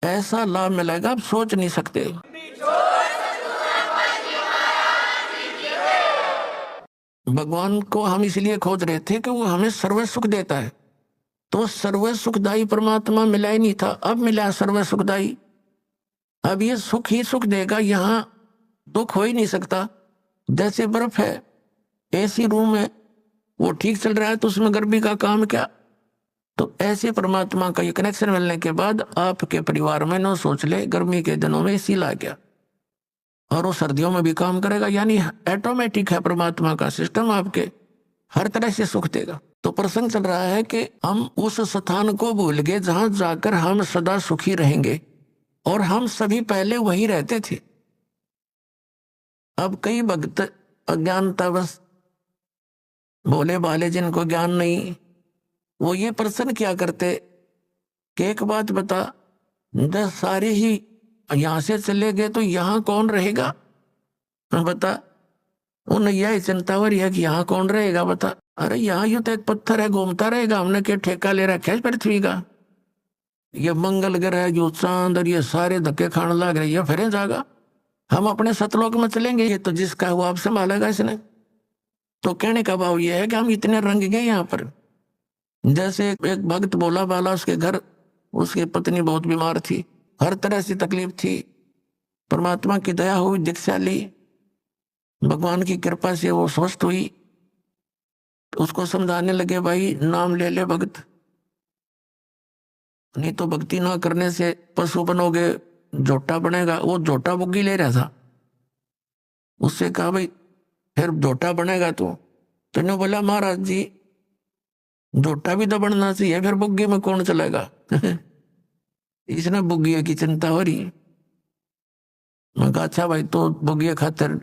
ऐसा लाभ मिलेगा आप सोच नहीं सकते। भगवान को हम इसलिए खोज रहे थे कि वो हमें सर्व सुख देता है, तो सर्व सुखदाई परमात्मा मिला ही नहीं था, अब मिला सर्व सुखदाई। अब ये सुख ही सुख देगा, यहां दुख हो ही नहीं सकता। जैसे बर्फ है, एसी रूम है, वो ठीक चल रहा है तो उसमें गर्मी का काम क्या। तो ऐसे परमात्मा का ये कनेक्शन मिलने के बाद आपके परिवार में न सोच ले गर्मी के दिनों में एसी ला गया, और वो सर्दियों में भी काम करेगा। यानी ऑटोमेटिक है परमात्मा का सिस्टम, आपके हर तरह से सुख देगा। तो प्रसंग चल रहा है कि हम उस स्थान को भूल गए जहां जाकर हम सदा सुखी रहेंगे, और हम सभी पहले वहीं रहते थे। अब कई भक्त अज्ञानता बस भोले भाले, जिनको ज्ञान नहीं, वो ये प्रश्न क्या करते कि एक बात बता, जब सारे ही यहां से चले गए तो यहां कौन रहेगा, बता। उन्हें यह चिंता हो रही है कि यहाँ कौन रहेगा, बता। अरे यहाँ यूं तो एक पत्थर है, घूमता रहेगा, हमने क्या ठेका ले रखा है पृथ्वी का। ये मंगल ग्रह, जो चांद और ये सारे धक्के खाने लग रहे, ये फिर जाएगा, हम अपने सतलोक में चलेंगे, ये तो जिसका है वो आप संभालेगा इसने। तो कहने का भाव ये है कि हम इतने रंग गए यहाँ पर। जैसे एक भक्त बोला बाला, उसके घर उसकी पत्नी बहुत बीमार थी, हर तरह से तकलीफ थी, परमात्मा की दया हुई, दीक्षा ली, भगवान की कृपा से वो स्वस्थ हुई। उसको समझाने लगे, भाई नाम ले ले भगत, नहीं तो भक्ति ना करने से पशु बनोगे, झोटा बनेगा। वो झोटा बुग्गी ले रहा था, उससे कहा भाई फिर झोटा बनेगा तो ने बोला महाराज जी झोटा भी तो बनना चाहिए, फिर बुग्गी में कौन चलेगा। इसने बुग्गी की चिंता हो रही। मैं कहा अच्छा भाई, तो बुग्गी खातिर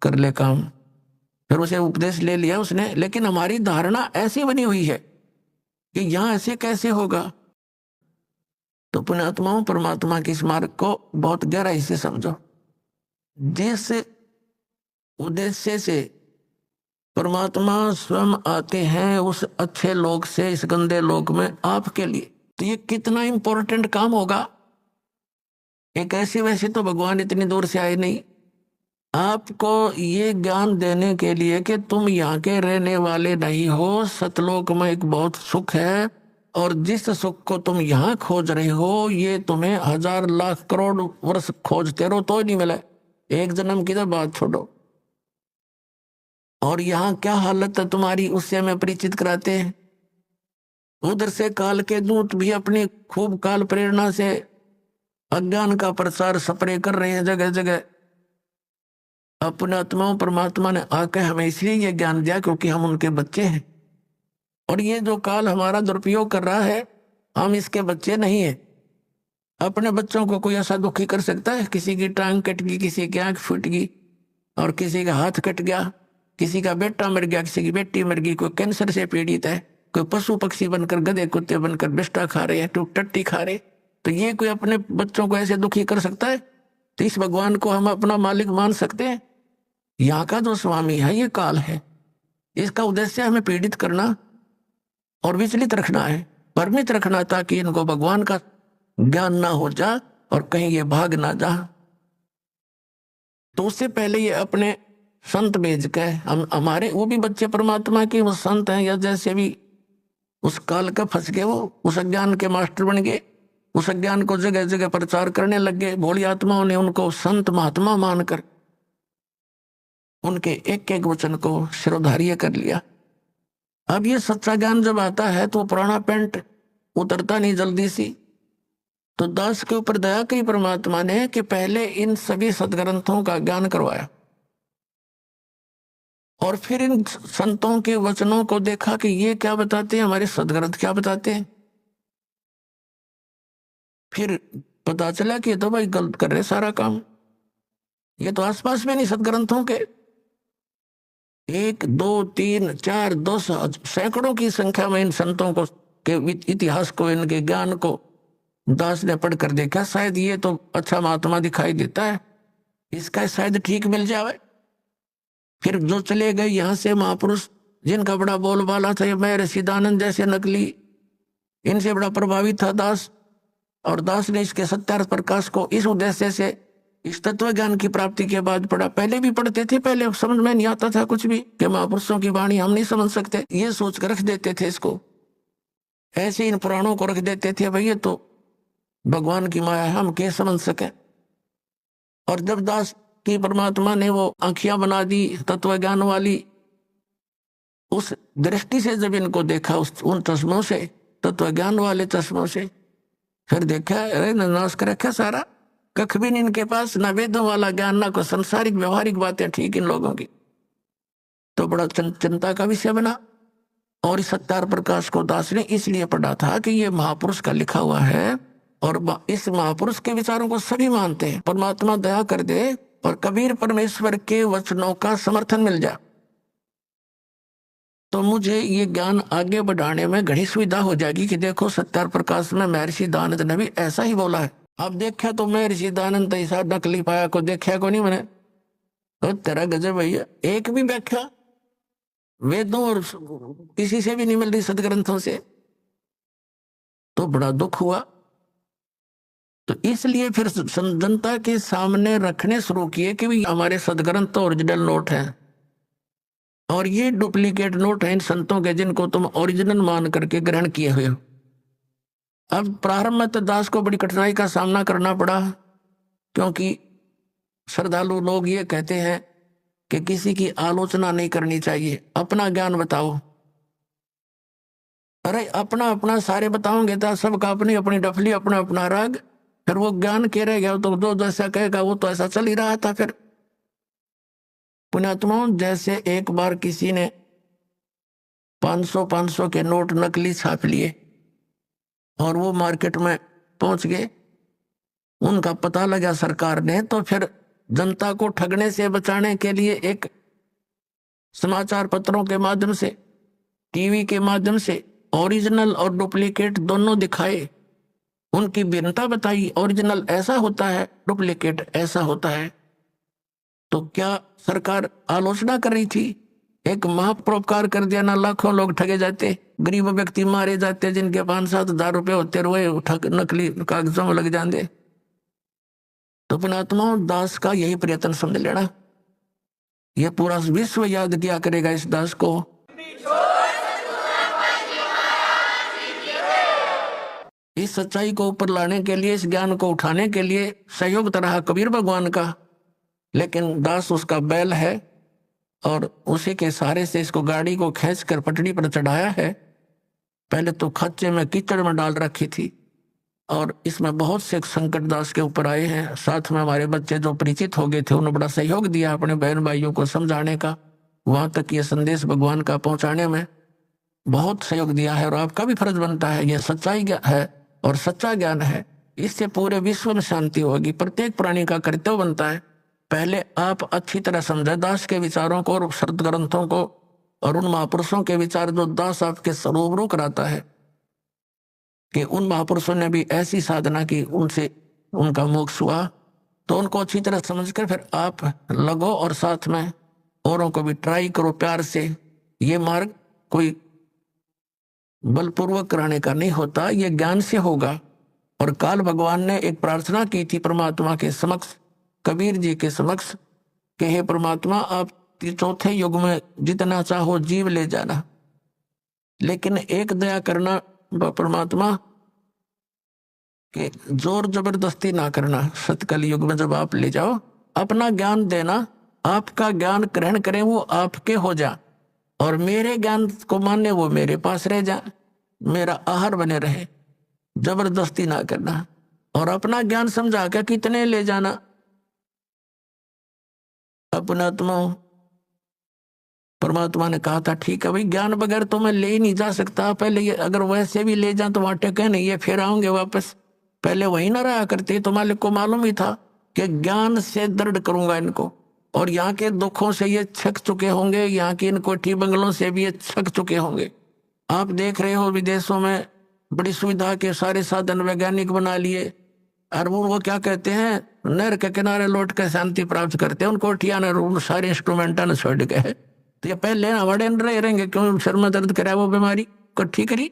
कर ले काम। फिर उसे उपदेश ले लिया उसने, लेकिन हमारी धारणा ऐसी बनी हुई है कि यहां ऐसे कैसे होगा। तो पुण्यात्माओं, परमात्मा के इस मार्ग को बहुत गहराई से समझो। जिस उद्देश्य से परमात्मा स्वयं आते हैं उस अच्छे लोक से इस गंदे लोक में आपके लिए, तो ये कितना इंपॉर्टेंट काम होगा। एक ऐसे वैसे तो भगवान इतनी दूर से आए नहीं, आपको ये ज्ञान देने के लिए कि तुम यहाँ के रहने वाले नहीं हो, सतलोक में एक बहुत सुख है, और जिस सुख को तुम यहाँ खोज रहे हो ये तुम्हें 1000 लाख करोड़ वर्ष खोजते रहो तो नहीं मिला, एक जन्म की तो बात छोड़ो। और यहाँ क्या हालत है तुम्हारी, उससे हमें परिचित कराते हैं। उधर से काल के दूत भी अपनी खूब काल प्रेरणा से अज्ञान का प्रसार स्प्रे कर रहे हैं जगह जगह। अपने आत्माओं, परमात्मा ने आकर हमें इसलिए ये ज्ञान दिया क्योंकि हम उनके बच्चे हैं, और ये जो काल हमारा दुरुपयोग कर रहा है, हम इसके बच्चे नहीं है। अपने बच्चों को कोई ऐसा दुखी कर सकता है? किसी की टांग कट गई, किसी की आंख फूट गई, और किसी का हाथ कट गया, किसी का बेटा मर गया, किसी की बेटी मर गई, कोई कैंसर से पीड़ित है, कोई पशु पक्षी बनकर, गधे कुत्ते बनकर बिष्टा खा रहे हैं, टट्टी खा रहे, तो ये कोई अपने बच्चों को ऐसे दुखी कर सकता है? तो इस भगवान को हम अपना मालिक मान सकते हैं? यहाँ का जो स्वामी है ये काल है, इसका उद्देश्य हमें पीड़ित करना और विचलित रखना है, भ्रमित रखना, ताकि इनको भगवान का ज्ञान ना हो जा और कहीं ये भाग ना जा। तो उससे पहले ये अपने संत भेज के हम हमारे वो भी बच्चे परमात्मा के वो संत हैं, या जैसे भी उस काल का फंस गए, वो उस अज्ञान के मास्टर बन गए, उस अज्ञान को जगह जगह प्रचार करने लग गए। भोली आत्माओं ने उनको संत महात्मा मानकर उनके एक एक वचन को शिरोधार्य कर लिया। अब ये सच्चा ज्ञान जब आता है तो पुराना पेंट उतरता नहीं जल्दी सी। तो दास के ऊपर दया की परमात्मा ने कि पहले इन सभी सदग्रंथों का ज्ञान करवाया और फिर इन संतों के वचनों को देखा कि ये क्या बताते हैं, हमारे सदग्रंथ क्या बताते हैं। फिर पता चला कि ये तो भाई गलत कर रहे सारा काम, ये तो आसपास में नहीं सदग्रंथों के। 1 2 3 4 10 सैकड़ों की संख्या में इन संतों को के इतिहास को, इनके ज्ञान को दास ने पढ़कर देखा, शायद ये तो अच्छा महात्मा दिखाई देता है, इसका शायद ठीक मिल जाए। फिर जो चले गए यहाँ से महापुरुष जिनका बड़ा बोलबाला था, मैं रसीदानंद जैसे नकली, इनसे बड़ा प्रभावित था दास। और दास ने इसके सत्यार्थ प्रकाश को इस उद्देश्य से इस तत्व ज्ञान की प्राप्ति के बाद पढ़ा। पहले भी पढ़ते थे, पहले समझ में नहीं आता था कुछ भी कि महापुरुषों की वाणी हम नहीं समझ सकते, ये सोच कर रख देते थे इसको, ऐसे इन पुराणों को रख देते थे, भैया तो भगवान की माया है, हम क्या समझ सके। और जब दास की परमात्मा ने वो आंखियां बना दी तत्व ज्ञान वाली, उस दृष्टि से जब इनको देखा उन चश्मों से, तत्व ज्ञान वाले चश्मों से, फिर देखा अरे नाश कर रखा सारा, कख भी नहीं इनके पास, ना वेदों वाला ज्ञान, ना कोई संसारिक व्यवहारिक बातें ठीक इन लोगों की। तो बड़ा चिंता का विषय बना। और इस सत्यार प्रकाश को दास ने इसलिए पढ़ा था कि ये महापुरुष का लिखा हुआ है और इस महापुरुष के विचारों को सभी मानते हैं। परमात्मा दया कर दे और कबीर परमेश्वर के वचनों का समर्थन मिल जाए तो मुझे ये ज्ञान आगे बढ़ाने में घड़ी सुविधा हो जाएगी कि देखो सत्यार प्रकाश में महर्षि दानंद ने भी ऐसा ही बोला है। अब देखा तो महर्षि दानंद ऐसा नकली पाया को देखा को नहीं मैंने, तो तेरा गजब भैया, एक भी व्याख्या वेदों और किसी से भी नहीं मिल रही सदग्रंथों से, तो बड़ा दुख हुआ। तो इसलिए फिर जनता के सामने रखने शुरू किए कि भाई हमारे सदग्रंथ तो ओरिजिनल नोट हैं और ये डुप्लीकेट नोट हैं इन संतों के जिनको तुम ओरिजिनल मान करके ग्रहण किए हुए हो। अब प्रारंभ में तो दास को बड़ी कठिनाई का सामना करना पड़ा, क्योंकि श्रद्धालु लोग ये कहते हैं कि किसी की आलोचना नहीं करनी चाहिए, अपना ज्ञान बताओ। अरे अपना अपना सारे बताओगे तो सबका अपनी अपनी डफली, अपना अपना राग, फिर वो ज्ञान के रह गया तो जो जैसा कहेगा वो तो ऐसा चल ही रहा था। फिर पुण्यात्माओं, जैसे एक बार किसी ने 500 के नोट नकली छाप लिए और वो मार्केट में पहुंच गए, उनका पता लगा सरकार ने, तो फिर जनता को ठगने से बचाने के लिए एक समाचार पत्रों के माध्यम से, टीवी के माध्यम से ओरिजिनल और डुप्लीकेट दोनों दिखाए, उनकी भिन्नता बताई, ओरिजिनल ऐसा होता है, डुप्लीकेट ऐसा होता है। तो क्या सरकार आलोचना कर रही थी? एक महापरोपकार कर दिया ना, लाखों लोग ठगे जाते, गरीब व्यक्ति मारे जाते जिनके 5-7 हजार रुपये होते रोए नकली कागजों में लग जाते। तो पुण्यात्मा दास का यही प्रयत्न समझ लेना, यह पूरा विश्व याद किया करेगा इस दास को। इस सच्चाई को ऊपर लाने के लिए, इस ज्ञान को उठाने के लिए सहयोग तरह कबीर भगवान का, लेकिन दास उसका बैल है और उसी के सहारे से इसको गाड़ी को खींच कर पटड़ी पर चढ़ाया है। पहले तो खच्चे में कीचड़ में डाल रखी थी और इसमें बहुत से संकट दास के ऊपर आए हैं। साथ में हमारे बच्चे जो परिचित हो गए थे उन्होंने बड़ा सहयोग दिया अपने बहन भाइयों को समझाने का, वहां तक ये संदेश भगवान का पहुंचाने में बहुत सहयोग दिया है। और आपका भी फर्ज बनता है, यह सच्चाई है और सच्चा ज्ञान है, इससे पूरे विश्व में शांति होगी। प्रत्येक प्राणी का कर्तव्य बनता है पहले आप अच्छी तरह समझे दास के विचारों को और शब्द ग्रंथों को और उन महापुरुषों के विचार जो दास आपके रूबरू कराता है कि उन महापुरुषों ने भी ऐसी साधना की, उनसे उनका मोक्ष हुआ, तो उनको अच्छी तरह समझकर फिर आप लगो और साथ में औरों को भी ट्राई करो प्यार से। ये मार्ग कोई बलपूर्वक कराने का नहीं होता, ये ज्ञान से होगा। और काल भगवान ने एक प्रार्थना की थी परमात्मा के समक्ष, कबीर जी के समक्ष, कि हे परमात्मा, आप चौथे युग में जितना चाहो जीव ले जाना, लेकिन एक दया करना परमात्मा, कि जोर जबरदस्ती ना करना। सतकल युग में जब आप ले जाओ, अपना ज्ञान देना, आपका ज्ञान ग्रहण करें वो आपके हो जा, और मेरे ज्ञान को माने वो मेरे पास रह जा, मेरा आहार बने रहे। जबरदस्ती ना करना, और अपना ज्ञान समझा के कितने ले जाना। अपना परमात्मा ने कहा था ठीक है भाई, ज्ञान बगैर तो मैं ले ही नहीं जा सकता। पहले ये अगर वैसे भी ले जाऊं तो वहां टेके नहीं, ये फिर आऊंगे वापस। पहले वही ना रहा करते, तो मालिक को मालूम ही था कि ज्ञान से दृढ़ करूंगा इनको, और यहाँ के दुखों से ये छक चुके होंगे, यहाँ की इन कोठी बंगलों से भी ये छक चुके होंगे। आप देख रहे हो विदेशों में बड़ी सुविधा के सारे साधन वैज्ञानिक बना लिए, और वो क्या कहते हैं, नहर के किनारे लौट कर शांति प्राप्त करते हैं। उनको कोठिया ने सारे इंस्ट्रूमेंटा ने छोड़ गए, तो ये पहले हमारे रह रहेंगे, क्यों सिर में दर्द करे वो बीमारी इकट्ठी करी।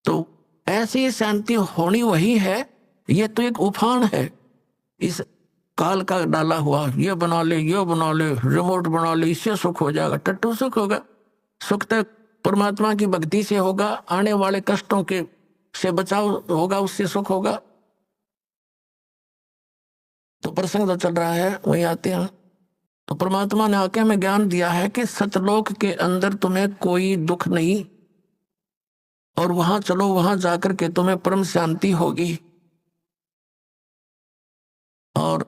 तो ऐसी शांति होनी वही है, ये तो एक उफान है इस काल का डाला हुआ। ये बना ले, ये बना ले, रिमोट बना ले, इससे सुख हो जाएगा। टट्टू सुख होगा? सुख तो परमात्मा की भक्ति से होगा, आने वाले कष्टों के से बचाव होगा, उससे सुख होगा। तो प्रसंग तो चल रहा है, वही आते हैं। तो परमात्मा ने आके हमें ज्ञान दिया है कि सतलोक के अंदर तुम्हें कोई दुख नहीं, और वहां चलो, वहां जाकर के तुम्हें परम शांति होगी। और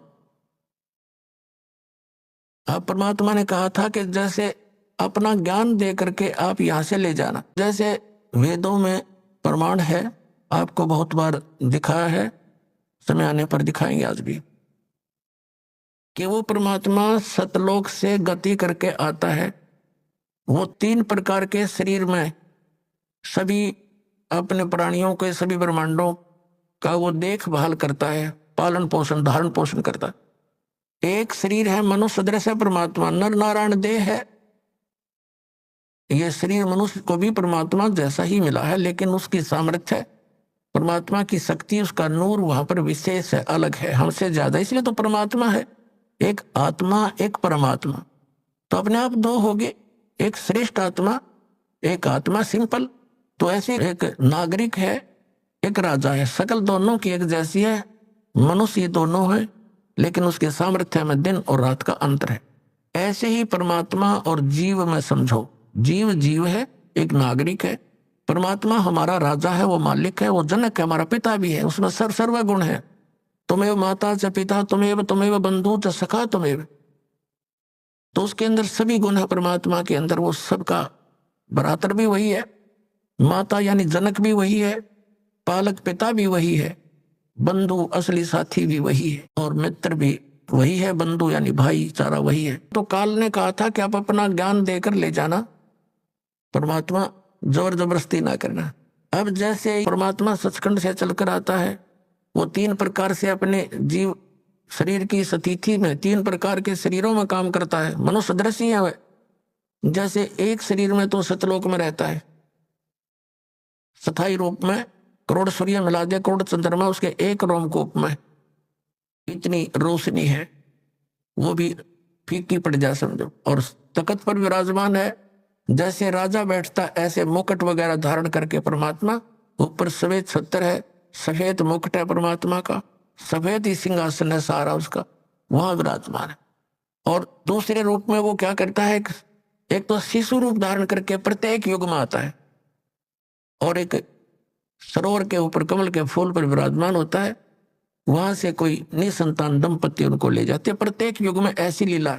अब परमात्मा ने कहा था कि जैसे अपना ज्ञान दे करके आप यहां से ले जाना, जैसे वेदों में प्रमाण है, आपको बहुत बार दिखाया है, समय आने पर दिखाएंगे आज भी, कि वो परमात्मा सतलोक से गति करके आता है। वो 3 प्रकार के शरीर में सभी अपने प्राणियों के, सभी ब्रह्मांडों का वो देखभाल करता है, पालन पोषण, धारण पोषण करता है। एक शरीर है मनुष्य सदृश है परमात्मा, नर नारायण देह है। ये शरीर मनुष्य को भी परमात्मा जैसा ही मिला है, लेकिन उसकी सामर्थ्य, परमात्मा की शक्ति, उसका नूर वहां पर विशेष है, अलग है, हमसे ज्यादा, इसलिए तो परमात्मा है। एक आत्मा, एक परमात्मा, तो अपने आप 2 हो गए, एक श्रेष्ठ आत्मा, एक आत्मा सिंपल। तो ऐसे एक नागरिक है, एक राजा है, शकल दोनों की एक जैसी है, मनुष्य ये दोनों है, लेकिन उसके सामर्थ्य में दिन और रात का अंतर है। ऐसे ही परमात्मा और जीव में समझो, जीव जीव है, एक नागरिक है, परमात्मा हमारा राजा है, वो मालिक है, वो जनक है, हमारा पिता भी है, उसमें सर्व गुण है। तुम्हें माता च पिता तुम्हें बंधु च सखा तुम्हें, तो उसके अंदर सभी गुण है परमात्मा के अंदर। वो सबका भरातर भी वही है, माता यानी जनक भी वही है, पालक पिता भी वही है, बंधु असली साथी भी वही है, और मित्र भी वही है, बंधु यानी भाईचारा वही है। तो काल ने कहा था कि आप अपना ज्ञान देकर ले जाना, परमात्मा जोर जबरदस्ती ना करना। अब जैसे परमात्मा सचखंड से चलकर आता है, वो 3 प्रकार से अपने जीव शरीर की स्थिति में 3 प्रकार के शरीरों में काम करता है। मनुष्य सदृश ही है, जैसे एक शरीर में तो सतलोक में रहता है, स्थायी रूप में, करोड़ सूर्य मिला दे, करोड़ चंद्रमा उसके एक रोमकूप में, इतनी रोशनी है, वो भी फीकी पड़ जा समझो। और तख्त पर विराजमान है, जैसे राजा बैठता ऐसे मुकुट वगैरह धारण करके परमात्मा, ऊपर सफेद छत्र है, सफेद मुकुट है परमात्मा का, सफेद ही सिंहासन है सारा उसका, वहां विराजमान है। और दूसरे रूप में वो क्या करता है, एक तो शिशु रूप धारण करके प्रत्येक युग में आता है, और एक सरोवर के ऊपर कमल के फूल पर विराजमान होता है, वहां से कोई निसंतान दंपति उनको ले जाते, प्रत्येक युग में ऐसी लीला।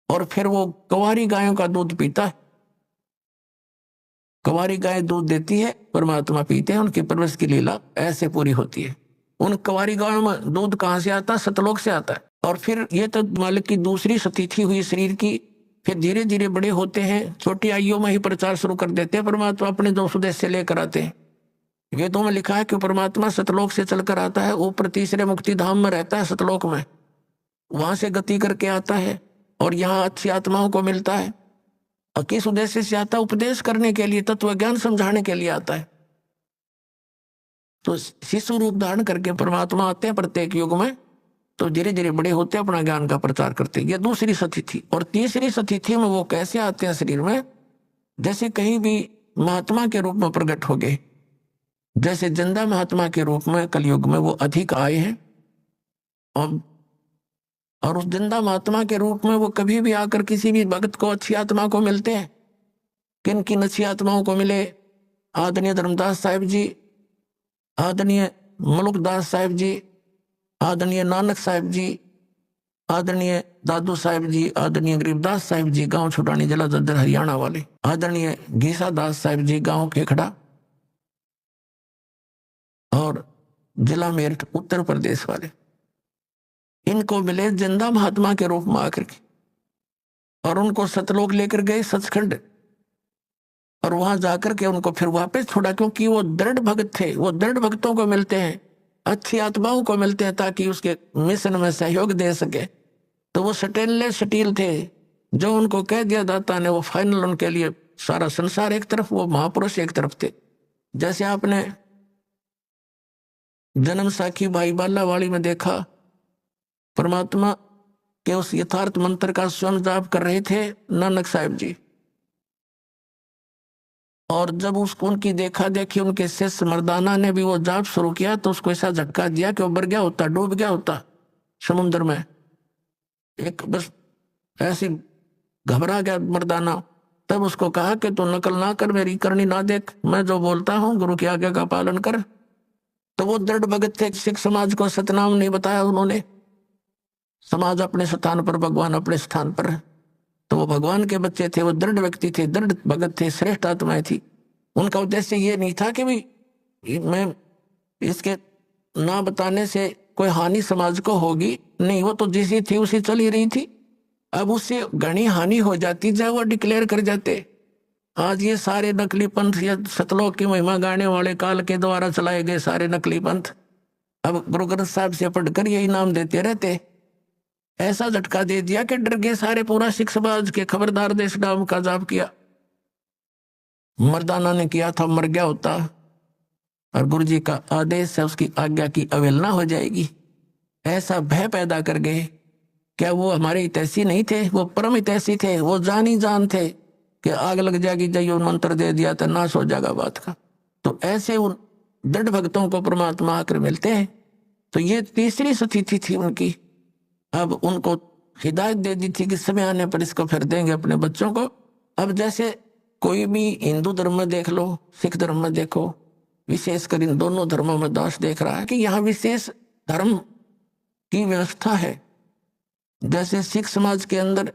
और फिर वो कंवारी गायों का दूध पीता है, कंवारी गाय दूध देती है, परमात्मा पीते हैं, उनकी परवरिश की लीला ऐसे पूरी होती है। उन कंवारी गायों में दूध कहाँ से आता है? सतलोक से आता है। और फिर ये तो मालिक की दूसरी स्थिति हुई शरीर की, फिर धीरे धीरे बड़े होते हैं, छोटी आयु में ही प्रचार शुरू कर देते हैं, परमात्मा अपने 2 सुदेश से लेकर आते हैं। वेदों में लिखा है कि परमात्मा सतलोक से चलकर आता है, ऊपर तीसरे मुक्ति धाम में रहता है, सतलोक में, वहां से गति करके आता है, और यहाँ अच्छी आत्माओं को मिलता है। और किस उद्देश्य से आता है? उपदेश करने के लिए, तत्व ज्ञान समझाने के लिए आता है। तो शिशु रूप धारण करके परमात्मा आते हैं प्रत्येक युग में, तो धीरे धीरे बड़े होते अपना ज्ञान का प्रचार करते। ये दूसरी सतिथि। और तीसरी सतिथि में वो कैसे आते हैं शरीर में? जैसे कहीं भी महात्मा के रूप में प्रकट हो गए, जैसे जिंदा महात्मा के रूप में कलयुग में वो अधिक आए हैं। और उस जिंदा महात्मा के रूप में वो कभी भी आकर किसी भी भक्त को, अच्छी आत्मा को मिलते हैं। किन किन अच्छी आत्माओं को मिले? आदरणीय धर्मदास साहिब जी, आदरणीय मलुकदास साहिब जी, आदरणीय नानक साहिब जी, आदरणीय दादू साहिब जी, आदरणीय गरीबदास साहिब जी, गांव छुटानी जिला जज्जर हरियाणा वाले, आदरणीय घीसा दास साहिब जी, गांव खेखड़ा और जिला मेरठ उत्तर प्रदेश वाले। इनको मिले जिंदा महात्मा के रूप में आकर के, और उनको सतलोक लेकर गए सचखंड, और वहां जाकर के उनको फिर वापस छोड़ा, क्योंकि वो दृढ़ भक्त थे। वो दृढ़ भक्तों को मिलते हैं, अच्छी आत्माओं को मिलते हैं, ताकि उसके मिशन में सहयोग दे सके। तो वो स्टेनलेस स्टील थे, जो उनको कह दिया दाता ने, वो फाइनल उनके लिए सारा संसार एक तरफ, वो महापुरुष एक तरफ थे। जैसे आपने जन्म साखी भाई बालावाड़ी में देखा, परमात्मा के उस यथार्थ मंत्र का स्वयं जाप कर रहे थे नानक साहिब जी, और जब उसको उनकी देखा देखी उनके शिष्य मर्दाना ने भी वो जाप शुरू किया, तो उसको ऐसा झटका दिया कि वो मर गया होता, डूब गया होता समुद्र में। एक बस ऐसी घबरा गया मर्दाना। तब उसको कहा कि तू नकल ना कर, मेरी करनी ना देख, मैं जो बोलता हूँ गुरु की आज्ञा का पालन कर। तो वो दृढ़ भगत थे। सिख समाज को सतनाम नहीं बताया उन्होंने। समाज अपने स्थान पर, भगवान अपने स्थान पर। तो वो भगवान के बच्चे थे, वो दृढ़ व्यक्ति थे, दृढ़ भगत थे, श्रेष्ठ आत्माएं थी। उनका उद्देश्य ये नहीं था कि भी मैं इसके ना बताने से कोई हानि समाज को होगी, नहीं, वो तो जैसी थी उसी चल ही रही थी। अब उससे घनी हानि हो जाती जब वो डिक्लेयर कर जाते। आज ये सारे नकली पंथ, या सतलोक की महिमा गाने वाले काल के द्वारा चलाए गए सारे नकली पंथ, अब गुरु ग्रंथ साहब से पढ़कर यही नाम देते रहते। ऐसा झटका दे दिया कि डर गए सारे, पूरा सिख समाज के। खबरदार देश नाम का जाप किया, मर्दाना ने किया था, मर गया होता, और गुरु जी का आदेश है, उसकी आज्ञा की अवहेलना हो जाएगी। ऐसा भय पैदा कर गए। क्या वो हमारे हितैषी नहीं थे? वो परम हितैषी थे। वो जान ही जान थे कि आग लग जाएगी, जाइए मंत्र दे दिया तो नाश हो जाएगा बात का। तो ऐसे उन दृढ़ भक्तों को परमात्मा आकर मिलते हैं। तो ये तीसरी स्थिति थी उनकी। अब उनको हिदायत दे दी थी कि समय आने पर इसको फिर देंगे अपने बच्चों को। अब जैसे कोई भी हिंदू धर्म में देख लो, सिख धर्म में देखो, विशेषकर इन दोनों धर्मों में दास देख रहा है कि यहाँ विशेष धर्म की व्यवस्था है। जैसे सिख समाज के अंदर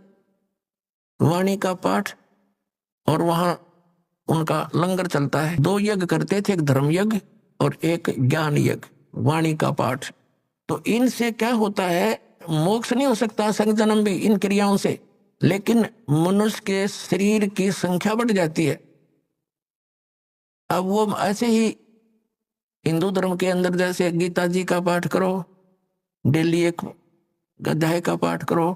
वाणी का पाठ, और वहां उनका लंगर चलता है। 2 यज्ञ करते थे, एक धर्म यज्ञ और एक ज्ञान यज्ञ, वाणी का पाठ। तो इनसे क्या होता है? मोक्ष नहीं हो सकता संग जन्म भी इन क्रियाओं से, लेकिन मनुष्य के शरीर की संख्या बढ़ जाती है। अब वो ऐसे ही हिंदू धर्म के अंदर जैसे गीता जी का पाठ करो, डेली एक अध्याय का पाठ करो,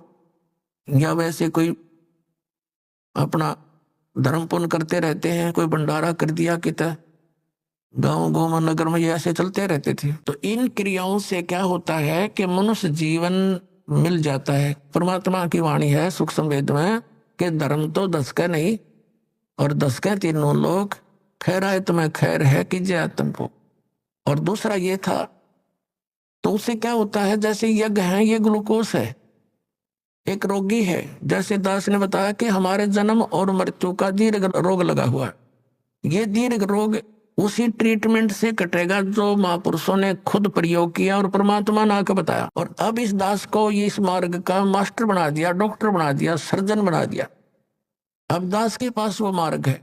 या वैसे कोई अपना धर्म पुण्य करते रहते हैं, कोई भंडारा कर दिया किता, गांव गांव में नगर में, ये ऐसे चलते रहते थे। तो इन क्रियाओं से क्या होता है कि मनुष्य जीवन मिल जाता है। परमात्मा की वाणी है सुख संवेद में कि धर्म तो 10 का नहीं, और 10 के तीनों लोग, खैरायत में खैर है कीजिए आत्म को। और दूसरा ये था, तो उससे क्या होता है? जैसे यज्ञ है, ये ग्लूकोस है। एक रोगी है, जैसे दास ने बताया कि हमारे जन्म और मृत्यु का दीर्घ रोग लगा हुआ है। ये दीर्घ रोग उसी ट्रीटमेंट से कटेगा जो महापुरुषों ने खुद प्रयोग किया और परमात्मा ने आकर बताया। और अब इस दास को ये इस मार्ग का मास्टर बना दिया, डॉक्टर बना दिया, सर्जन बना दिया। अब दास के पास वो मार्ग है,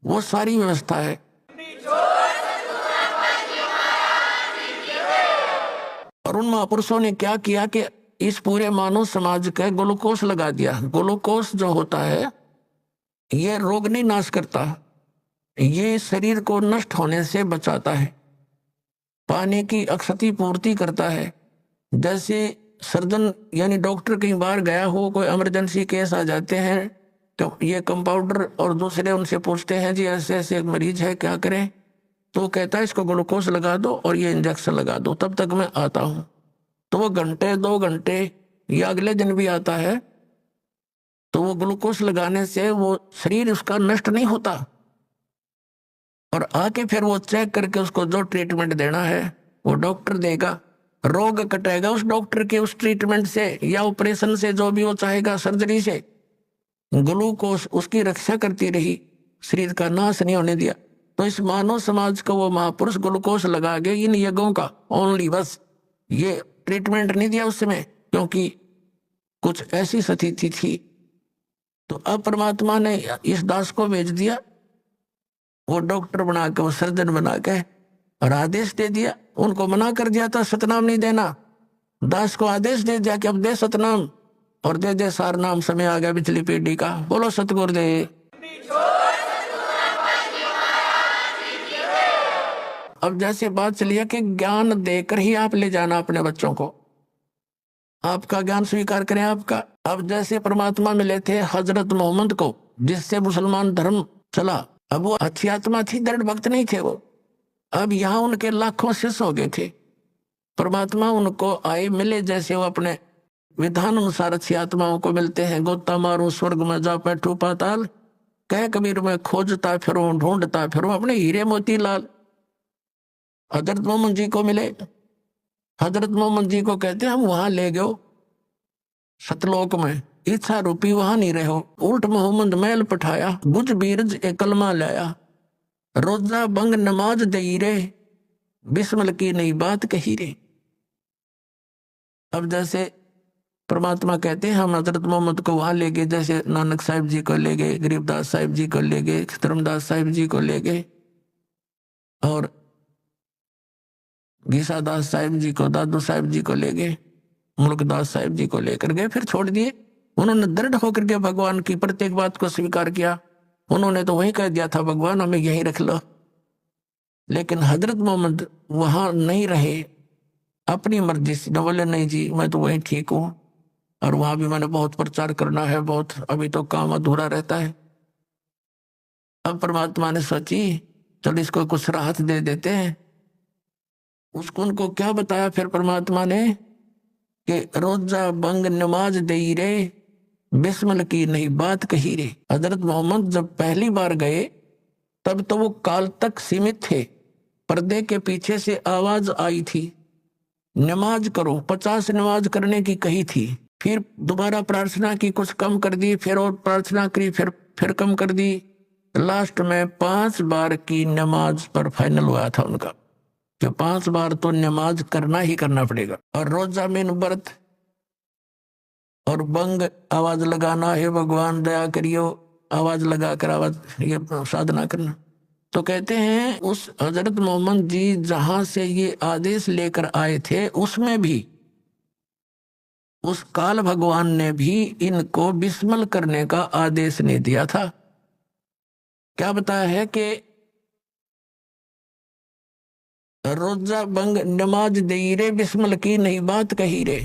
वो सारी व्यवस्था है। और उन महापुरुषों ने क्या किया कि इस पूरे मानव समाज का ग्लूकोस लगा दिया। ग्लूकोस जो होता है, ये रोग नहीं नाश करता, ये शरीर को नष्ट होने से बचाता है, पानी की अक्षति पूर्ति करता है। जैसे सर्जन यानी डॉक्टर कहीं बाहर गया हो, कोई इमरजेंसी केस आ जाते हैं, तो ये कंपाउंडर और दूसरे उनसे पूछते हैं जी ऐसे ऐसे एक मरीज है, क्या करें? तो कहता है इसको ग्लूकोज लगा दो और ये इंजेक्शन लगा दो, तब तक मैं आता हूँ। तो वो घंटे 2 घंटे या अगले दिन भी आता है, तो वो ग्लूकोज लगाने से वो शरीर उसका नष्ट नहीं होता, और आके फिर वो चेक करके उसको जो ट्रीटमेंट देना है वो डॉक्टर देगा, रोग कटेगा उस डॉक्टर के उस ट्रीटमेंट से या ऑपरेशन से, जो भी वो चाहेगा, सर्जरी से। ग्लूकोज उसकी रक्षा करती रही, शरीर का नाश नहीं होने दिया। तो इस मानव समाज को वो महापुरुष ग्लूकोज लगा के इन यज्ञों का ओनली बस ये ट्रीटमेंट नहीं दिया उस समय, क्योंकि कुछ ऐसी स्थिति थी। तो अब परमात्मा ने इस दास को भेज दिया, वो डॉक्टर बना के, वो सर्जन बना के, और आदेश दे दिया। उनको मना कर दिया था सतनाम नहीं देना, दास को आदेश दे दिया कि अब दे सतनाम, और दे दे सार नाम। समय आ गया पिछली पीढ़ी का। बोलो सतगुरुदेव। अब जैसे बात चली है कि ज्ञान देकर ही आप ले जाना अपने बच्चों को, आपका ज्ञान स्वीकार करें आपका। अब जैसे परमात्मा मिले थे हजरत मोहम्मद को, जिससे मुसलमान धर्म चला, अब वो अच्छी आत्मा थी, दृढ़ भक्त नहीं थे वो। अब यहाँ उनके लाखों शिष्य हो गए थे। परमात्मा उनको आए मिले, जैसे वो अपने विधान अनुसार अच्छी आत्माओं को मिलते हैं। गोता मारू स्वर्ग में जा बैठू पाताल, कह कबीर में खोजता फिरूं ढूंढता फिरूं अपने हीरे मोती लाल। हजरत मोहम्मद जी को मिले, हजरत मोहम्मद जी को कहते हम वहां ले गयो सतलोक में, इच्छा रूपी वहां नहीं रहो। उल्ट मोहम्मद मैल पठाया, गुज बीरज एक कलमा लाया, रोजा बंग नमाज दई रे, बिस्मिल की नई बात कही रे। अब जैसे परमात्मा कहते हैं हम हजरत मोहम्मद को वहां ले गए, जैसे नानक साहिब जी को ले गए, गरीबदास साहिब जी को ले गए, धर्मदास साहिब जी को ले गए, और गीसादास साहिब जी को, दादू साहिब जी को ले गए, मुल्कदास साहिब जी को लेकर गए, फिर छोड़ दिए। उन्होंने दृढ़ होकर के भगवान की प्रत्येक बात को स्वीकार किया। उन्होंने तो वही कह दिया था भगवान हमें यहीं रख लो, लेकिन हजरत मोहम्मद वहां नहीं रहे, अपनी मर्जी से बोले नहीं जी मैं तो वहीं ठीक हूँ, और वहां भी मैंने बहुत प्रचार करना है, बहुत अभी तो काम अधूरा रहता है। अब परमात्मा ने सोची चल इसको कुछ राहत दे देते हैं। उसको उनको क्या बताया फिर परमात्मा ने कि रोजा बंग नमाज दई रे, बिस्मिल की नहीं बात कही रे। हजरत मोहम्मद जब पहली बार गए तब तो वो काल तक सीमित थे, पर्दे के पीछे से आवाज आई थी नमाज करो, 50 नमाज करने की कही थी, फिर दोबारा प्रार्थना की, कुछ कम कर दी, फिर और प्रार्थना करी, फिर कम कर दी, लास्ट में 5 बार की नमाज पर फाइनल हुआ था उनका कि 5 बार तो नमाज करना ही करना पड़ेगा। और रोजा में व्रत और बंग आवाज लगाना, है भगवान दया करियो, आवाज लगाकर आवाज ये साधना करना। तो कहते हैं उस हजरत मोहम्मद जी जहां से ये आदेश लेकर आए थे, उसमें भी उस काल भगवान ने भी इनको बिस्मिल करने का आदेश नहीं दिया था। क्या बताया है कि रोजा बंग नमाज दई रे, बिस्मिल की नहीं बात कही रे।